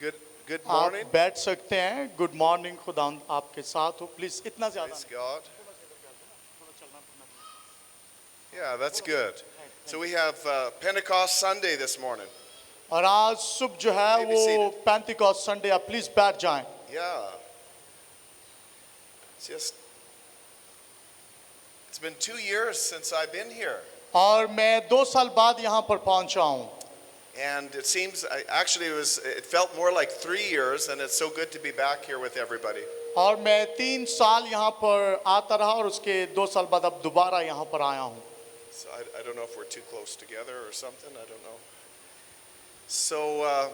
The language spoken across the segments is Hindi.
Good, good आप morning. बैठ सकते हैं. Good morning. खुदा आपके साथ हो. प्लीज इतना ज्यादा Praise God. Yeah, that's good. So we have Pentecost Sunday this morning. और आज सुबह जो है May be वो seated. Pentecost Sunday. आप प्लीज बैठ जाएं. Yeah. It's been 2 years since I've been here. और मैं 2 साल बाद यहाँ पर पहुंचा हूँ. And it seems, it felt more like 3 years, and it's so good to be back here with everybody. और मैं 3 साल यहाँ पर आता रहा और उसके 2 साल बाद अब दोबारा यहाँ पर आया हूँ. So I don't know if we're too close together or something, I don't know. So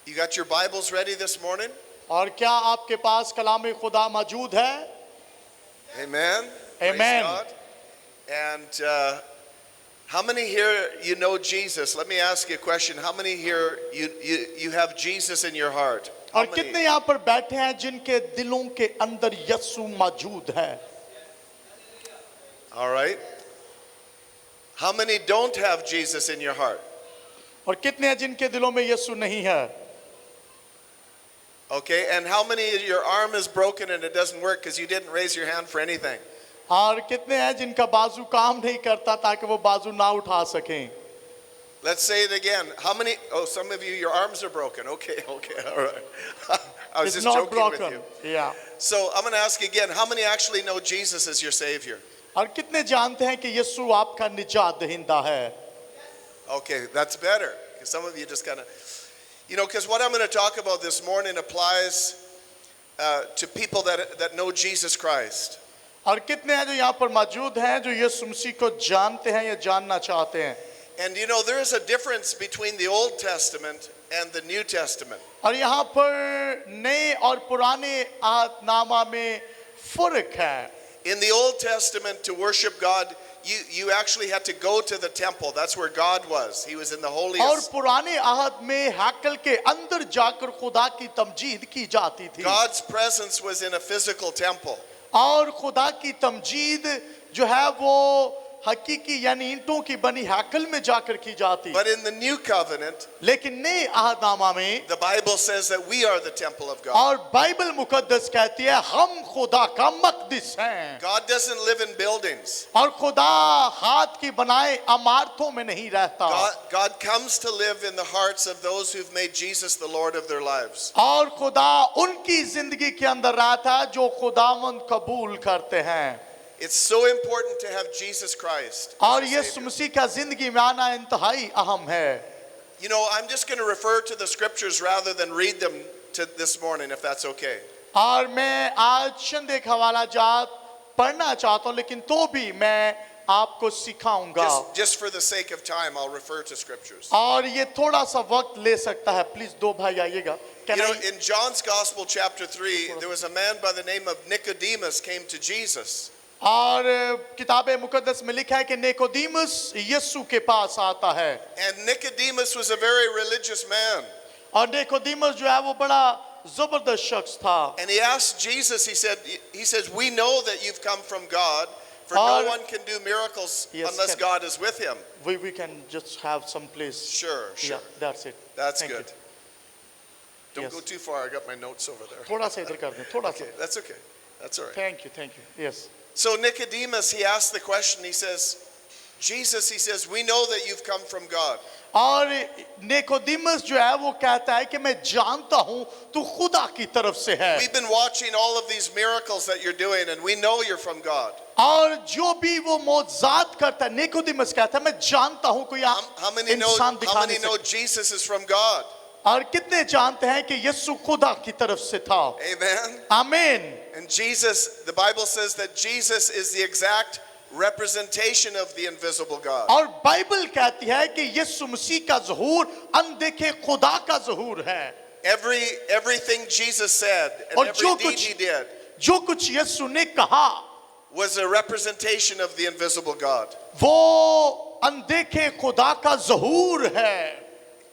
you got your Bibles ready this morning? और क्या आपके पास कलाम खुदा मौजूद है? Amen. Amen. Praise God. And how many here you know Jesus? Let me ask you a question. How many here you have Jesus in your heart? How और many? कितने यहाँ पर बैठे हैं जिनके दिलों के अंदर यीशु मौजूद है? All right. How many don't have Jesus in your heart? और कितने हैं जिनके दिलों में यीशु नहीं है? Okay. And how many your arm is broken and it doesn't work because you didn't raise your hand for anything? और कितने हैं जिनका बाजू काम नहीं करता ताकि वो बाजू ना उठा सकें? Let's say it again. How many? Oh, some of you, your arms are broken. Okay, all right. I was It's just not joking broken. with you. Yeah. So I'm going to ask again. How many actually know Jesus as your Savior? और कितने जानते हैं कि यीशु आपका निजात दहिंदा है? Okay, that's better. 'Cause some of you just kind of, because what I'm going to talk about this morning applies to people that know Jesus Christ. और कितने हैं जो यहाँ पर मौजूद हैं जो यीशु मसीह को जानते हैं या जानना चाहते हैं? And there is a difference between the Old Testament and the New Testament. और यहाँ पर नए और पुराने आहदनामा में फर्क है. In the Old Testament, to worship God, you actually had to go to the temple. That's where God was. He was in the और holiest. पुराने आहद में हैकल के अंदर जाकर खुदा की तमजीद की जाती थी. God's presence was in a physical temple. और खुदा की तमजीद जो है वो हकीकी यानी ईंटों की बनी हैकल में जाकर की जाती. But in the New Covenant, लेकिन नए आहदनामा में the Bible says that we are the temple of God. और बाइबल मुकद्दस कहती है हम खुदा का मकदस हैं. God doesn't live in buildings. और खुदा हाथ की बनाए इमारतों में नहीं रहता. God comes to live in the hearts of those who've made Jesus the Lord of their lives. और खुदा उनकी जिंदगी के अंदर रहता है जो खुदावंद कबूल करते हैं. It's so important to have Jesus Christ. और as ये a Savior. मसीह का जिंदगी में आना इंतहाई अहम है. I'm just going to refer to the scriptures rather than read them to this morning, if that's okay. और मैं आज चंद एक हवाला जात पढ़ना चाहता हूँ लेकिन तो भी मैं आपको सिखाऊंगा. Just for the sake of time, I'll refer to scriptures. और ये थोड़ा सा वक्त ले सकता है. प्लीज 2 भाई आइएगा. In John's Gospel, chapter 3, there was a man by the name of Nicodemus came to Jesus. और किताब मुकद्दस में लिखा है कि निकोदेमुस यीशु के पास आता है. And Nicodemus was a very religious man. और निकोदेमुस जो है वो बड़ा जबरदस्त शख्स था. And he asked Jesus, he says, we know that you've come from God, for no और- one can do miracles Yes, unless can- God is with him. We can just have some place. Sure. Yeah, that's it. That's Thank good. you. Don't Yes. go too far. I got my notes over there. थोड़ा सा इधर कर दें. थोड़ा सा. Okay, that's okay. That's all right. Thank you. Yes. So Nicodemus, he asked the question, he says, Jesus, he says, we know that you've come from God. और निकोदेमुस जो है वो कहता है कि मैं जानता हूँ तू खुदा की तरफ से है. We've been watching all of these miracles that you're doing, and we know you're from God. और जो भी वो मौजूद करता है निकोदेमुस कहता है मैं जानता हूँ कोई How many इंसान know दिखाने से. Jesus is from God? और कितने जानते हैं कि यीशु खुदा की तरफ से था. Amen. आमीन. And Jesus, the Bible says that Jesus is the exact representation of the invisible God. और बाइबल कहती है कि यीशु मसीह का ज़हूर अनदेखे खुदा का ज़हूर है. Everything Jesus said and और every deed he did जो कुछ यीशु ने कहा was a representation of the invisible God. वो अनदेखे खुदा का ज़हूर है.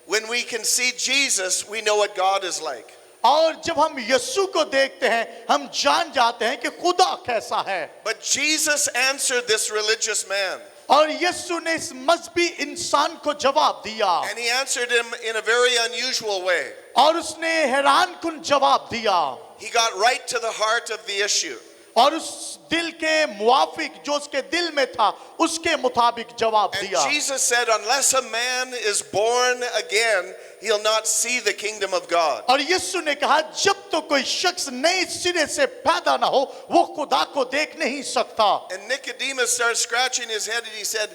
When we can see Jesus, we know what God is like. और जब हम यीशु को देखते हैं हम जान जाते हैं कि खुदा कैसा है. But Jesus answered this religious man. और यीशु ने इस मजहबी इंसान को जवाब दिया And he answered him in a very unusual way. और उसने हैरान कुन जवाब दिया He got right to the heart of the issue. और उस दिल के मुआफिक जो उसके दिल में था उसके मुताबिक जवाब And दिया Jesus said, unless a man is born again, he'll not see the kingdom of God. और यीशु ने कहा जब तो कोई शख्स नए सिरे से पैदा ना हो वो खुदा को देख नहीं सकता And Nicodemus started scratching his head and he said,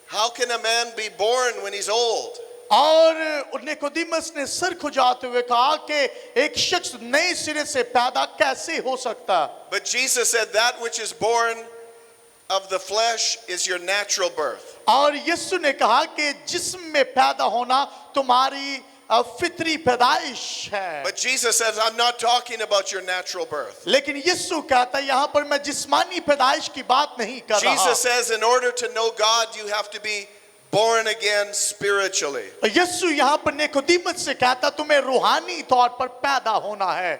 how can a man be born when he's old? और निकोदेमस ने सर खुजाते हुए कहा कि एक शख्स नए सिरे से पैदा कैसे हो सकता है But Jesus said, that which is born of the flesh is your natural birth. और यीशु ने कहा कि जिस्म में पैदा होना तुम्हारी फितरी पैदाइश है But Jesus says, I'm not talking about your natural birth. लेकिन यीशु कहता है यहाँ पर मैं जिस्मानी पैदाइश की बात नहीं कर रहा Jesus says, in order to know God, you have to be born again spiritually. यीशु यहाँ पर निकोदेमस से कहता तुम्हें रूहानी तौर पर पैदा होना है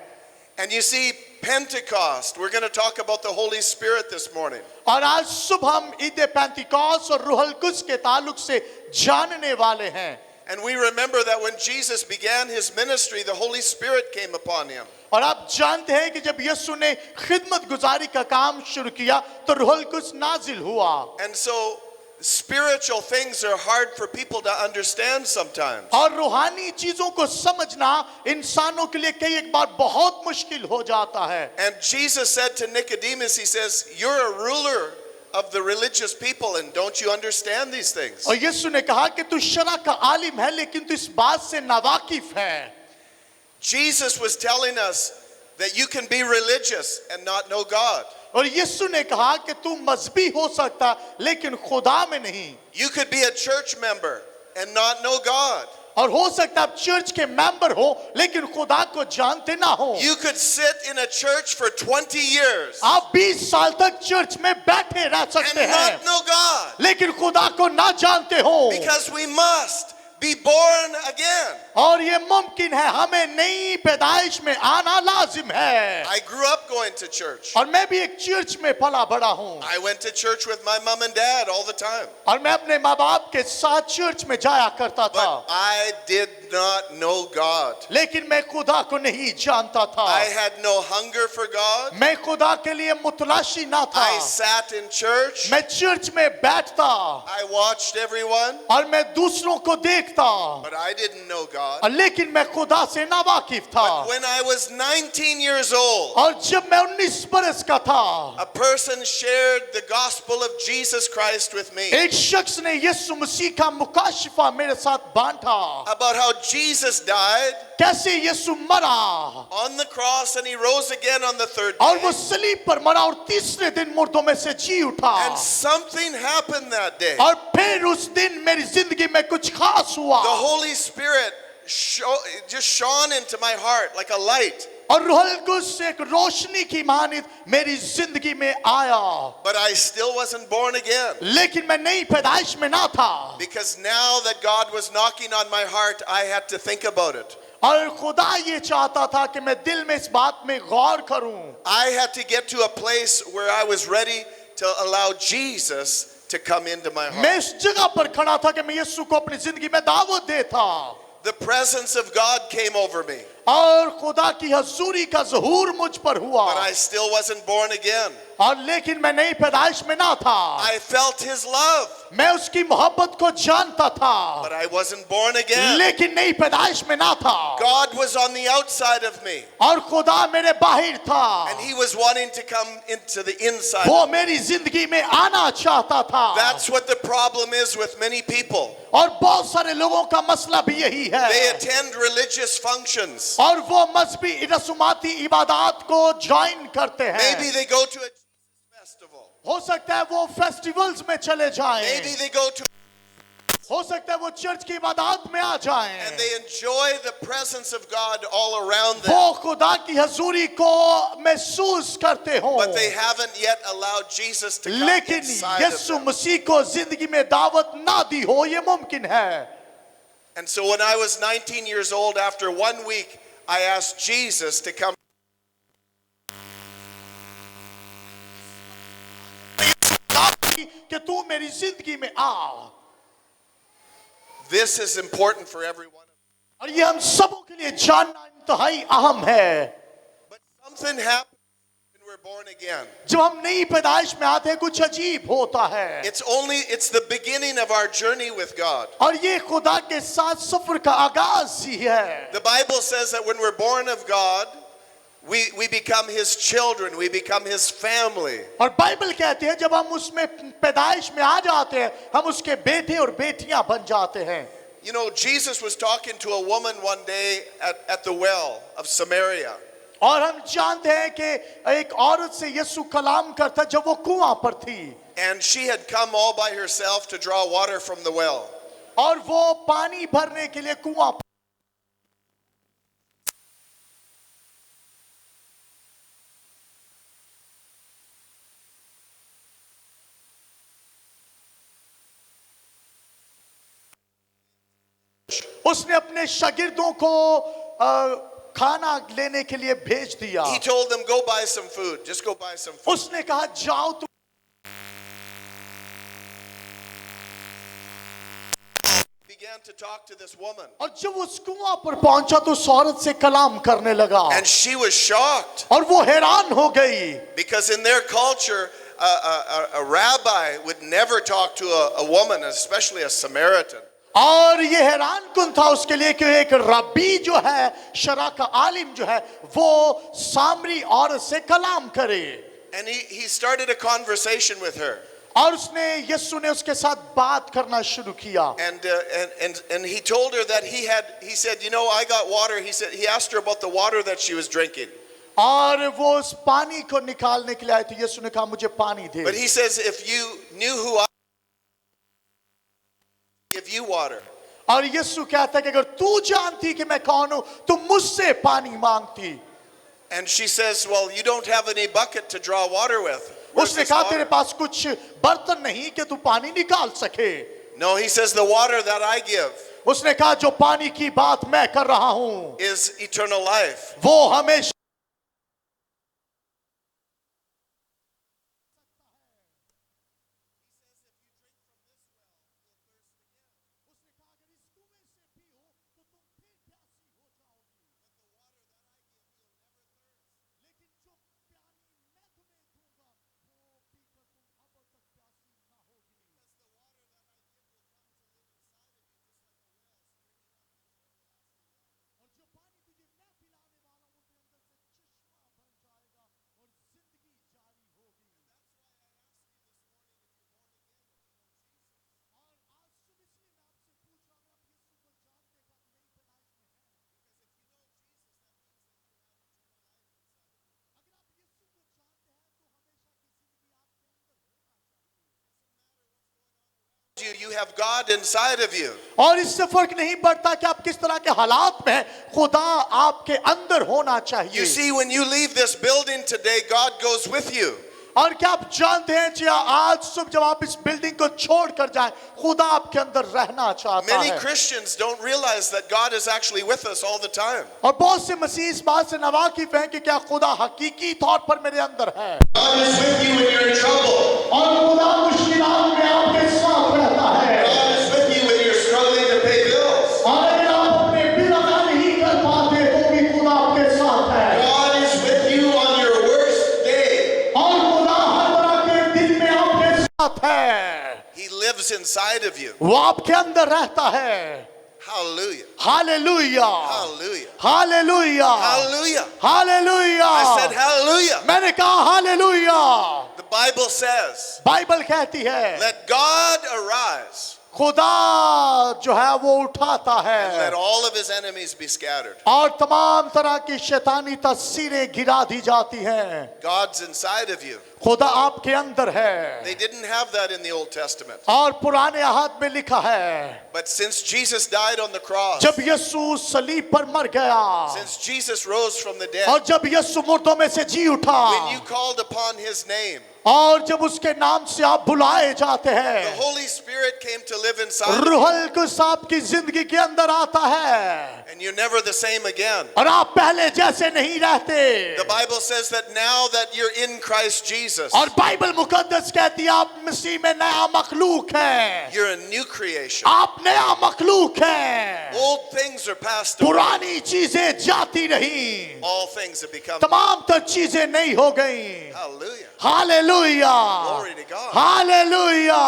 And you see, Pentecost, we're going to talk about the Holy Spirit this morning. और आज सुबह हम ईद पेंतिकोस्त और रूहुल कुद्स के ताल्लुक से जानने वाले हैं And we remember that when Jesus began his ministry, the Holy Spirit came upon him. और आप जानते हैं कि जब यीशु ने खिदमत गुजारी का काम शुरू किया तो रूहुल कुद्स नाजिल हुआ And so, spiritual things are hard for people to understand sometimes. और रूहानी चीजों को समझना इंसानों के लिए कई एक बार बहुत मुश्किल हो जाता है And Jesus said to Nicodemus, he says, you're a ruler of the religious people, and don't you understand these things? और यीशु ने कहा कि तू शरा का आलिम है लेकिन तू इस बात से नावाकिफ है Jesus was telling us that you can be religious and not know God. और यीशु ने कहा कि तू मजहबी हो सकता लेकिन खुदा में नहीं You could be a church member and not know God. और हो सकता आप चर्च के मेंबर हो लेकिन खुदा को जानते ना हो You could sit in a church for 20 years आप 20 साल तक चर्च में बैठे रह and सकते हैं not know God, लेकिन खुदा को ना जानते हो because we must be born again. और ये मुमकिन है हमें नई पैदाइश में आना लाजिम है I grew up going to church. और मैं भी एक चर्च में पला बड़ा हूँ I went to church with my mom and dad all the time. और मैं अपने माँ बाप के साथ चर्च में जाया करता था But I did not know God. लेकिन मैं खुदा को नहीं जानता था I had no hunger for God. मैं खुदा के लिए मुतलाशी ना था I sat in church. मैं चर्च में बैठता I watched everyone, और मैं दूसरों को देखता but I didn't know God. लेकिन मैं खुदा से नावाकिफ था But when I was 19 years old, और जब मैं 19 बरस का था a person shared the gospel of Jesus Christ with me एक शख्स ने यीशु मसीह का मुकाशिफा मेरे साथ बांटा about how Jesus died कैसे यीशु मरा on the cross and he rose again on the third और वो day. सलीब पर मरा और तीसरे दिन मुर्दों में से जी उठा And something happened that day. और फिर उस दिन मेरी जिंदगी में कुछ खास हुआ The Holy Spirit just shone into my heart like a light. और रूहुल कुद्स एक रोशनी की मानित मेरी जिंदगी में आया But I still wasn't born again. लेकिन मैं नई पैदाइश में ना था Because now that God was knocking on my heart, I had to think about it. और खुदा ये चाहता था कि मैं दिल में इस बात में गौर करूं I had to get to a place where I was ready to allow Jesus to come into my मैं heart. इस जगह पर खड़ा था कि मैं यीशु को अपनी जिंदगी में दावत देता The presence of God came over me, और खुदा की हजूरी का ज़हूर मुझ पर हुआ but I still wasn't born again. और लेकिन मैं नई पैदाइश में ना था I felt His love, मैं उसकी मोहब्बत को जानता था but I wasn't born again. लेकिन नई पैदाइश में ना था God was on the outside of me, और खुदा मेरे बाहर था and He was wanting to come into the inside. वो मेरी जिंदगी में आना चाहता था That's what the problem is with many people. और बहुत सारे लोगों का मसला भी यही है They attend religious functions. और वो मजहबी रसूमाती इबादत को ज्वाइन करते हैं Maybe they go to a Jesus festival. हो सकता है वो फेस्टिवल्स में चले जाएं Maybe they go to हो सकता है वो चर्च की इबादत में आ जाएं and they enjoy the presence of God all around them, वो खुदा की हजूरी को महसूस करते हो but they haven't yet allowed Jesus to come लेकिन inside of यीशु them. मसीह को जिंदगी में दावत ना दी हो ये मुमकिन है And so when I was 19 years old, after 1 week, I asked Jesus to come. कि तू मेरी जिंदगी में आ। This is important for everyone. और ये हम सबों के लिए जानना इंतहाई अहम है। But something happens when we're born again. जब हम नई पैदाइश में आते हैं कुछ अजीब होता है। It's the beginning of our journey with God. और ये खुदा के साथ सफर का आगाज ही है। The Bible says that when we're born of God, we become His children, we become His family. और बाइबल कहती है जब हम उसमें पैदाइश में आ जाते हैं हम उसके बेटे और बेटियां बन जाते हैं। You know, Jesus was talking to a woman one day at the well of Samaria. और हम जानते हैं कि एक औरत से यीशु कलाम करता जब वो कुआं पर थी। And she had come all by herself to draw water from the well. और वो पानी भरने के लिए कुआं पर उसने अपने शागिर्दों को खाना लेने के लिए भेज दिया। He told them, go buy some food. Just go buy some food. उसने कहा जाओ तुम। Began to talk to this woman. और जब उस कुआं पर पहुंचा तो उस औरत से कलाम करने लगा। And she was shocked. और वो हैरान हो गई। Because in their culture, a rabbi would never talk to a woman, especially a Samaritan. और ये हैरान कुन था उसके लिए कि एक रब्बी जो है शरा का आलिम जो है वो सामरी औरत से कलाम करे। And he started a conversation with her. और उसने यीशु ने उसके साथ बात करना शुरू किया। And he told her that he said, you know, I got water. He asked her about the water that she was drinking. और वो उस पानी को निकालने के लिए आए थे। यीशु ने कहा मुझे पानी दे। But he says, if you knew who I give you water. और यीशु कहता है कि अगर तू जानती कि मैं कौन हूं तो मुझसे पानी मांगती। And she says, well, you don't have any bucket to draw water with. उसने कहा तेरे पास कुछ बर्तन नहीं कि तू पानी निकाल सके। No, he says, the water that I give उसने कहा जो पानी की बात मैं कर रहा हूं is eternal life. वो हमेशा You have God inside of you. और इससे फर्क नहीं पड़ता कि आप किस तरह के हालात में हैं खुदा आपके अंदर होना चाहिए। You see, when you leave this building today, God goes with you. और क्या आप जानते हैं कि आज सुबह जब आप इस बिल्डिंग को छोड़ कर जाएं खुदा आपके अंदर रहना चाहता Many है। Christians don't realize that God is actually with us all the time. और बहुत से मसीह इस बात से नावाकिफ हैं कि क्या खुदा हकीकी तौर पर मेरे अंदर है। God is with you when you're in trouble. और खुदा मुश्किलात में आपके साथ रहता है। God is with you when you're struggling to pay bills. और अगर आप अपने बिल अदा नहीं कर पाते तो भी खुदा आपके साथ है। God is with you on your worst day. और खुदा हर तरह के दिन में आपके साथ है। He lives inside of you. वो आपके अंदर रहता है। Hallelujah. Hallelujah Hallelujah. Hallelujah Hallelujah. Hallelujah. I said hallelujah. मैंने कहा hallelujah. The Bible says, Bible कहती है let God arise खुदा जो है वो उठाता and let है all of his enemies be scattered. और तमाम तरह की शैतानी तस्वीरें गिरा दी जाती हैं। God's inside of you. खुदा आपके अंदर है। They didn't have that in the Old Testament. और पुराने अहद में लिखा है But since Jesus died on the cross, जब यीशु सलीब पर मर गया since Jesus rose from the dead, और जब यीशु मुर्दों में से जी उठा when you called upon his name, और जब उसके नाम से आप बुलाए जाते the हैं Holy Spirit came to live inside of you, रूहुल कुद्स आपकी जिंदगी के अंदर आता है and you're never the same again. और आप पहले जैसे नहीं रहते। The Bible says that now that you're in Christ Jesus, Jesus, और बाइबल मुकद्दस कहती है आप मसीह में नया मखलूक है, you're a new creation. आप नया मखलूक है, Old things are passed away. पुरानी चीजें जाती रही, All things have become. तमाम तर चीजें नई हो गई। Hallelujah. Hallelujah, Glory to God. Hallelujah,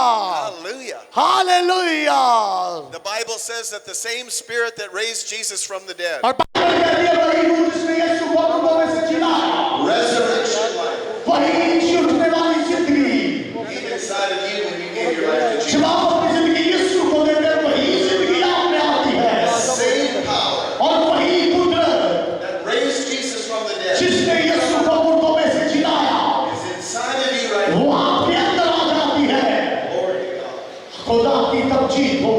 Hallelujah. Hallelujah. The Bible says that the same spirit that raised Jesus from the dead, और बाइबल कहती है वही रूह जिसने यीशु को मुर्दों में से जिलाया, resurrection life, वही जी उठने वाली जिंदगी, came inside of you when you gave your life to Jesus. जब आप अपनी जिंदगी यीशु को देते हैं वही जिंदगी आप में आती है, The same power और वही कुदरत that raised Jesus from the dead जिसने यीशु को मुर्दों में से जिलाया is inside of you right now. वो आपके अंदर आ जाती है। Glory to God. खुदा की तवजीह हो।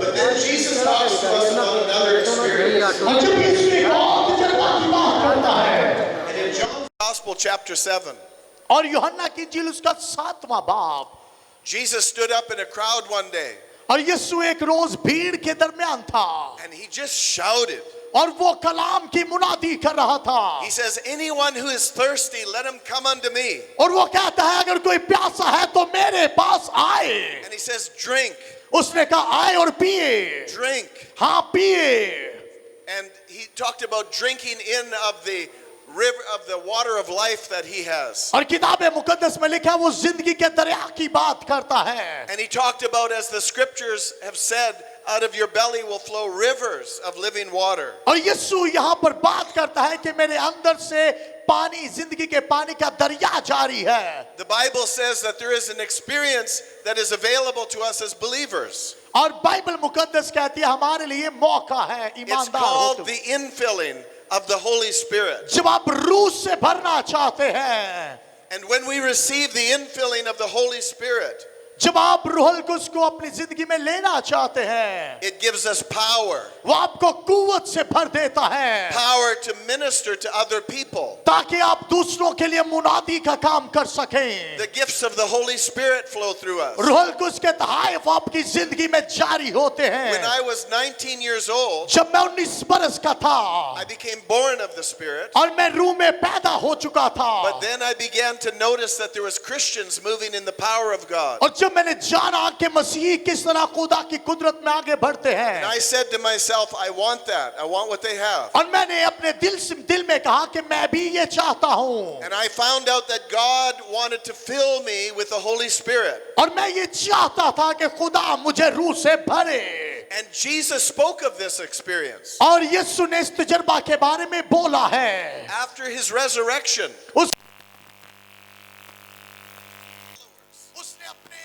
But then Jesus talks to us about another experience. और जब यीशु एक और तजर्बा की बात करता है, And in John's Gospel, chapter 7, और यूहन्ना की इंजील उसका 7वां बाब, Jesus stood up in a crowd one day और यीशु एक रोज भीड़ के दरमियान था and he just shouted. और वो कलाम की मुनादी कर रहा था He says, anyone who is thirsty, let him come unto me. और वो कहता है अगर कोई प्यासा है तो मेरे पास आए। And he says, drink, उसने कहा आए और पिए, drink. हाँ पिए। And he talked about drinking in of the river of the water of life that he has. और किताब मुकद्दस में लिखा है वो जिंदगी के दरिया की बात करता है। And he talked about, as the scriptures have said, out of your belly will flow rivers of living water. और यीशु यहाँ पर बात करता है कि मेरे अंदर से पानी, जिंदगी के पानी का दरिया जारी है। The Bible says that there is an experience that is available to us as believers. और बाइबल मुकद्दस कहती है हमारे लिए मौका है It's ईमानदार called होते the infilling of the Holy Spirit. जब आप रूह से भरना चाहते हैं, And when we receive the infilling of the Holy Spirit, जब आप रूहुल कुद्स को अपनी जिंदगी में लेना चाहते हैं, it gives us power. वो आपको कुव्वत से भर देता है Power to minister to other people. ताकि आप दूसरों के लिए मुनादी का काम कर सकें। The gifts of the Holy Spirit flow through us. रूहुल कुद्स के तहाइफ आपकी जिंदगी में जारी होते When हैं। I was 19 years old, जब मैं 19 बरस का था I became born of the Spirit. और मैं रूह में पैदा हो चुका था, But then I began to notice that there was Christians moving in the power of God. और जब मैंने जाना कि मसीही किस तरह खुदा की कुदरत में आगे बढ़ते And हैं, I said to myself, I want that. I want what they have. और मैंने अपने दिल में कहा कि मैं भी ये चाहता हूँ, And I found out that God wanted to fill me with the Holy Spirit. और मैं ये चाहता था कि खुदा मुझे रूह से भरे। And Jesus spoke of this experience. और यीशु ने इस तजर्बा के बारे में बोला है। After his resurrection, उसने अपने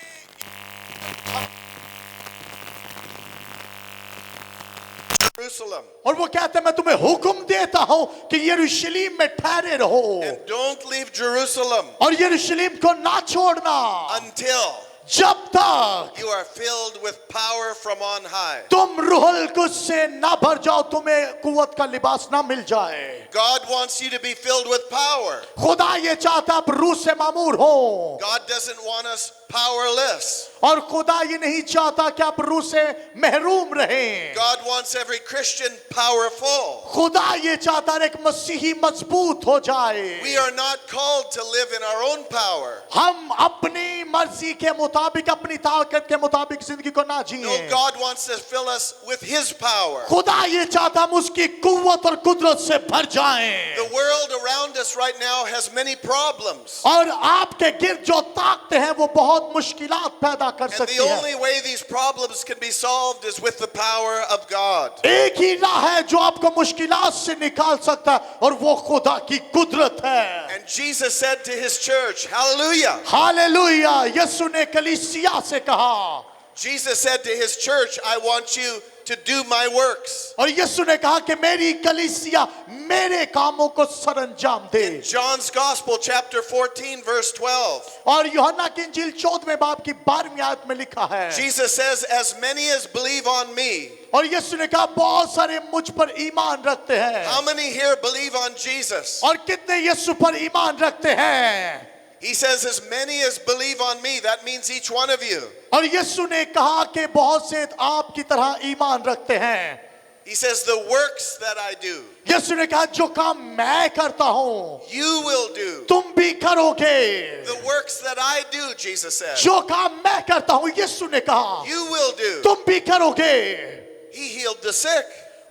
Jerusalem, और वो कहते हैं मैं तुम्हें हुक्म देता हूं कि यरूशलेम में ठहरे रहो and don't leave Jerusalem और यरूशलेम को ना छोड़ना until जब तक you are filled with power from on high. तुम रूहुल कुद्स से ना भर जाओ, तुम्हें कुव्वत का लिबास ना मिल जाए। God wants you to be filled with power. खुदा ये चाहता आप रूह से मामूर हो, God doesn't want us powerless. और खुदा ये नहीं चाहता कि आप रूह से महरूम रहें। God wants every Christian powerful. खुदा ये चाहता है एक मसीही मजबूत हो जाए। We are not called to live in our own power. हम अपनी मर्जी के मुताबिक, अपनी ताकत के मुताबिक जिंदगी को ना No, जिए। God wants to fill us with His power. खुदा ये चाहता हम उसकी कुव्वत और कुदरत से भर जाएं। The world around us right now has many problems. और आपके गिर्द जो ताकतें हैं वो बहुत मुश्किलात पैदा कर And सकती the है। only way these problems can be solved is with the power of God. एक ही राह है जो आपको मुश्किलात से निकाल सकता है और वो खुदा की कुदरत है। And Jesus said to His church, hallelujah. Hallelujah. Yeshu ने कलीसिया से कहा, Jesus said to His church, I want you to do my works. और यीशु ने कहा कि मेरी कलीसिया मेरे कामों को सरंजाम दे। John's Gospel, chapter 14, verse 12. और यूहन्ना की इंजील 14वें बाब की 12वीं आयत में लिखा है, Jesus says, as many as believe on me. और यीशु ने कहा बहुत सारे मुझ पर ईमान रखते हैं। How many here believe on Jesus? और कितने यीशु पर ईमान रखते हैं? He says, as many as believe on me. That means each one of you. और यीशु ने कहा कि बहुत से आपकी तरह ईमान रखते हैं। He says, the works that I do, यीशु ने कहा जो काम मैं करता हूं you will do. तुम भी करोगे। The works that I do, Jesus said, जो काम मैं करता हूं यीशु ने कहा you will do. तुम भी करोगे। He healed the sick.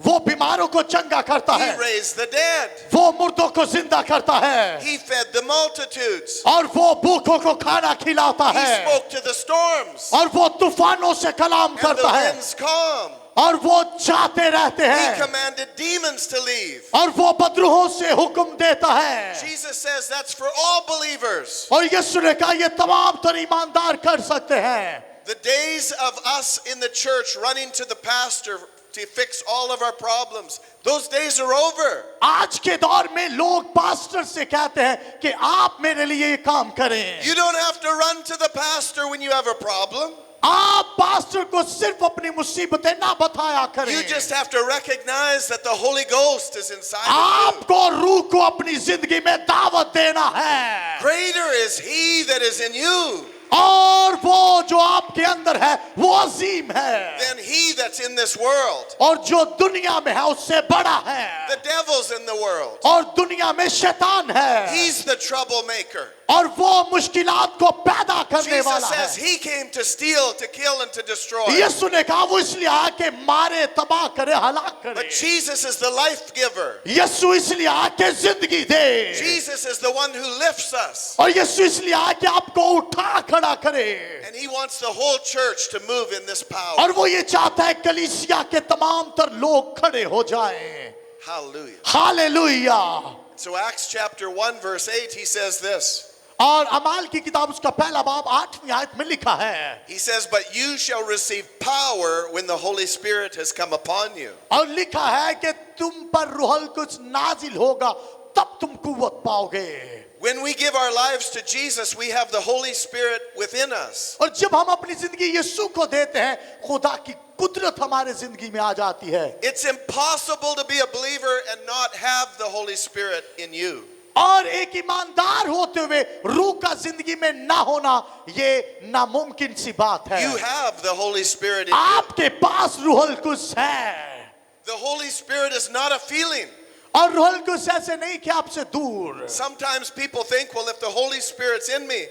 वो बीमारों को चंगा करता है, He raised the dead. वो मुर्दों को जिंदा करता है, He fed the multitudes. और वो भूखों को खाना खिलाता He है, spoke to the storms, और वो तूफानों से कलाम and करता the है, winds calm. और वो जाते रहते He हैं, commanded demons to leave. और वो बद्रुहों से हुक्म देता है। Jesus says that's for all believers. और यीशु ने कहा ये तमाम तर ईमानदार कर सकते हैं। The days of us in the church running to the pastor to fix all of our problems, those days are over. आज के दौर में लोग पास्टर से कहते हैं कि आप मेरे लिए ये काम करें। You don't have to run to the pastor when you have a problem. आप पास्टर को सिर्फ अपनी मुसीबतें ना बताया करें, You just have to recognize that the Holy Ghost is inside of you. आपको रूह को अपनी जिंदगी में दावत देना है। Greater is He that is in you और वो जो आपके अंदर है वो अजीम है, than he that's in this world. और जो दुनिया में है उससे बड़ा है, The devil's in the world. और दुनिया में शैतान है, He's the troublemaker. और वो मुश्किलात को पैदा करने Jesus वाला है। says He came to steal, to kill, and to destroy. यीशु ने कहा वो इसलिए आके मारे, तबाह करे, हलाक करे। But Jesus is the life giver. यीशु इसलिए आके जिंदगी दे, Jesus is the one who lifts us. और यीशु इसलिए आके आपको उठा खड़ा करे, And He wants the whole church to move in this power. और वो ये चाहता है कलीसिया के तमाम तर लोग खड़े हो जाएं। Hallelujah. Hallelujah. So Acts chapter 1 verse 8, he says this. और अमाल की किताब उसका पहला बाब 8वीं आयत में लिखा है, He says, but you shall receive power when the Holy Spirit has come upon you. और लिखा है कि तुम पर रूहुल कुछ नाजिल होगा तब तुम कुव्वत पाओगे। When we give our lives to Jesus, we have the Holy Spirit within us. और जब हम अपनी जिंदगी यीशु को देते हैं खुदा की कुदरत हमारे जिंदगी में आ जाती है। It's impossible to be a believer and not have the Holy Spirit in you. और एक ईमानदार होते हुए रूह का जिंदगी में ना होना ये नामुमकिन सी बात है। You have the Holy Spirit in you. आपके पास रूहुल कुछ है, The Holy Spirit is not a feeling. और रूहुल कुछ ऐसे नहीं कि आपसे दूर। Sometimes people think, well, if the Holy Spirit's in me,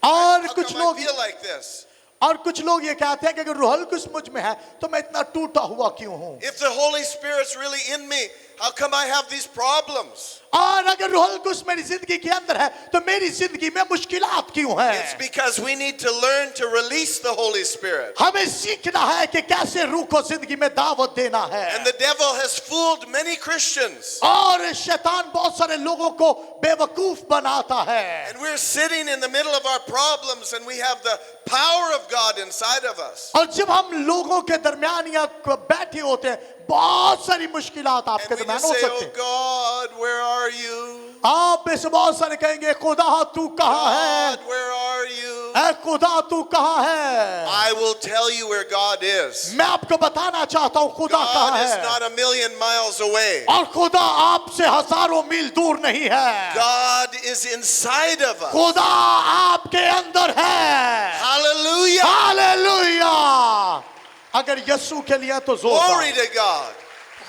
और how कुछ come I लोग feel like this? और कुछ लोग ये कहते हैं कि अगर रूहुल कुछ मुझ में है तो मैं इतना टूटा हुआ क्यों हूं। If the Holy Spirit's really in me, how come I have these problems? और अगर रूहुल कुछ मेरी जिंदगी के अंदर है तो मेरी जिंदगी में मुश्किलात क्यों It's है। because we need to learn to release the Holy Spirit. हमें सीखना है कि कैसे रूह को जिंदगी में दावत देना है। And the devil has fooled many Christians. और शैतान बहुत सारे लोगों को बेवकूफ बनाता है, And we're sitting in the middle of our problems and we have the power of God inside of us. और जब हम लोगों के दरमियान या बैठे होते हैं बहुत सारी मुश्किलात आपके And we दरमियान just हो say, सकते oh हैं। God, where are you? आप में से बहुत सारे कहेंगे खुदा तू कहाँ है, God, where are you? ऐ खुदा तू कहाँ है। I will tell you where God is. मैं आपको बताना चाहता हूँ खुदा कहाँ God is है, not a million miles away. और खुदा आपसे हजारों मील दूर नहीं है। God is inside of us. खुदा आपके अंदर है। Hallelujah. हालेलुया। अगर यीशु के लिए तो Glory जोर to God.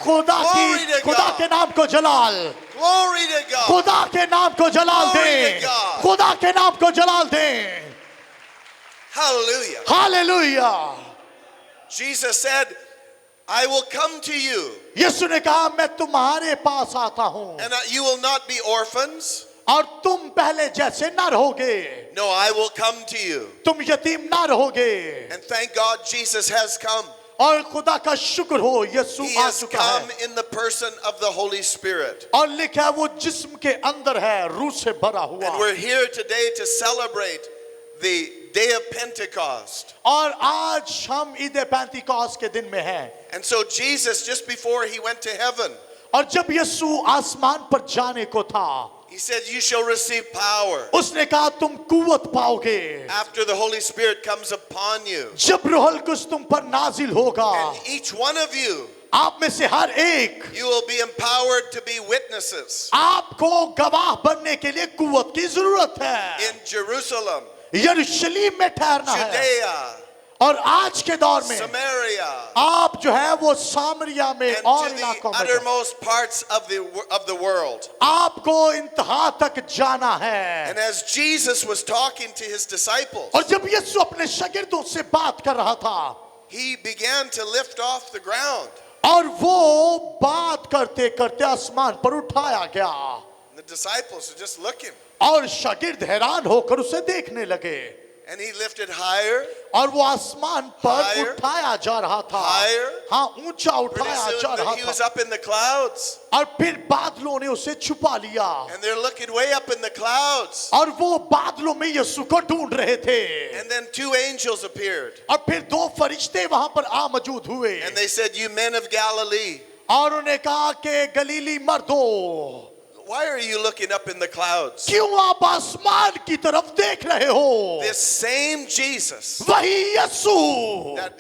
खुदा Glory की to खुदा God. के नाम को जलाल, Glory to God. खुदा के नाम को जलाल Glory दे, to God. खुदा के नाम को जलाल दे। Hallelujah. Hallelujah. Jesus said, I will come to you, यीशु ने कहा मैं तुम्हारे पास आता हूँ and you will not be orphans. और तुम पहले जैसे ना रहोगे, No, I will come to you. तुम यतीम ना रहोगे। And thank God Jesus has come. और खुदा का शुक्र हो यीशु He आ has चुका come है, in the person of the Holy Spirit. और लिखा है वो जिस्म के अंदर है, रूह से भरा And हुआ। we're here today to celebrate the day of Pentecost. और आज हम ईद पेंतिकोस्त के दिन में हैं। And so Jesus, just before he went to heaven, और जब यीशु आसमान पर जाने को था he said, you shall receive power उसने कहा तुम कुव्वत पाओगे after the Holy Spirit comes upon you. जब रूहुल कुछ तुम पर नाजिल होगा। And each one of you, आप में से हर एक you will be empowered to be witnesses आपको गवाह बनने के लिए कुव्वत की जरूरत है। in Jerusalem, यरूशलेम में ठहरना है, Judea, और आज के दौर में Samaria, आप जो है वो सामरिया में and और to इलाकों the में जाओ। uttermost parts of the world. आपको इंतहा तक जाना है। And as Jesus was talking to his disciples, और जब यीशु अपने शागिर्दों से बात कर रहा था he began to lift off the ground. और वो बात करते करते आसमान पर उठाया गया And the disciples are just looking. और शागिर्द हैरान होकर उसे देखने लगे And he lifted higher. और वो आसमान पर Higher. उठाया जा रहा था। Higher. हाँ, ऊंचा Pretty उठाया soon जा रहा he was था up in the clouds. और फिर बादलों ने उसे छुपा लिया And they're looking way up in the clouds. और वो बादलों में यीशु को ढूंढ रहे थे And then two angels appeared. और फिर दो फरिश्ते वहां पर आ मौजूद हुए And they said, "You men of Galilee, और उन्हें कहा कि गलीली मर्दों, why are you looking up in the clouds?" क्यों आप आसमान की तरफ देख रहे हो? This same Jesus वही यीशु that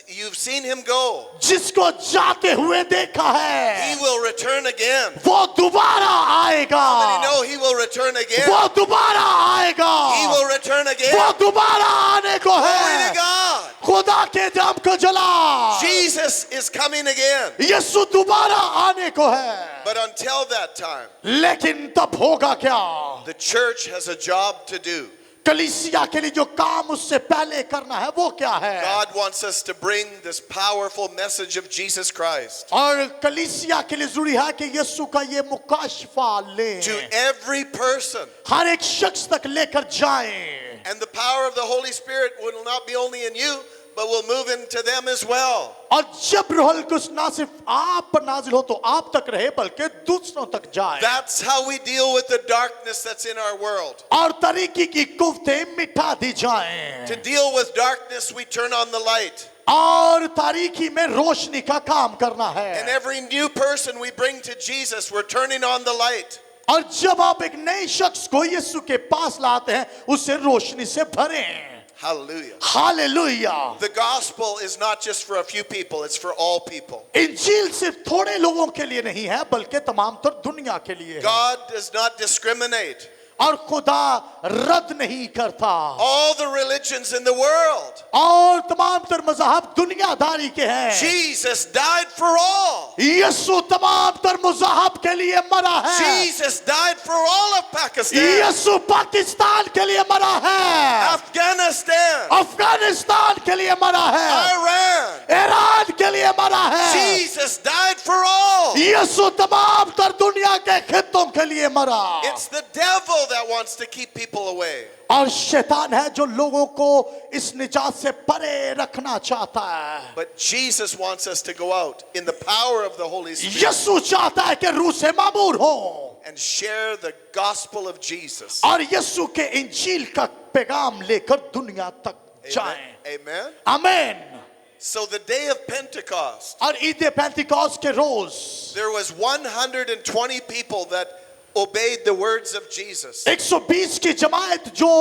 you've seen him go, जिसको जाते हुए देखा he है will return again. वो दोबारा आएगा। How many know he will return again? वो दोबारा आएगा। He will return again. वो दोबारा आने को Glory है। to God. खुदा के नाम को जला। Jesus is coming again. यीशु दोबारा आने को है। But until that time, लेकिन तब होगा क्या? the church has a job to do. कलीसिया के लिए जो काम उससे पहले करना है वो क्या है? God wants us to bring this powerful message of Jesus Christ और कलीसिया के लिए जरूरी है कि यीशु का ये मुकाशफा लें, to every person. हर एक शख्स तक लेकर जाएं। And the power of the Holy Spirit will not be only in you, but will move into them as well. और जब रूहुल कुछ ना सिर्फ आप पर नाजिल हो तो आप तक रहे बल्कि दूसरों तक जाए। That's how we deal with the darkness that's in our world. और तरीकी की कुफ्तें मिटा दी जाएं। To deal with darkness, we turn on the light. और तारीकी में रोशनी का काम करना And है। every new person we bring to Jesus, we're turning on the light. और जब आप एक नए शख्स को यीशु के पास लाते हैं उसे रोशनी से भरें। Hallelujah. Hallelujah. The gospel is not just for a few people, it's for all people. इंजील सिर्फ थोड़े लोगों के लिए नहीं है बल्कि तमाम तर दुनिया के लिए है। God does not discriminate. और खुदा रद्द नहीं करता। All the religions in the world, और तमाम तर मज़हब दुनियादारी के हैं। Jesus died for all. यीशु तमाम तर मज़हब के लिए मरा है। Jesus died for all of Pakistan, यीशु पाकिस्तान के लिए मरा है। Afghanistan, अफगानिस्तान के लिए मरा है। Iran. ईरान के लिए मरा है। Jesus died for all. यीशु तमाम तर दुनिया के खित्तों के लिए मरा। It's the devil that wants to keep people away. और शैतान है जो लोगों को इस निजात से परे रखना चाहता है। But Jesus wants us to go out in the power of the Holy Spirit यीशु चाहता है कि रूह से मामूर हो and share the gospel of Jesus. और यीशु के इंजील का पैगाम लेकर दुनिया तक Amen. जाएं। Amen. आमीन। So the day of Pentecost, और ईद पेंतिकोस्त के रोज there was 120 people that obeyed the words of Jesus. 120 की जमात जो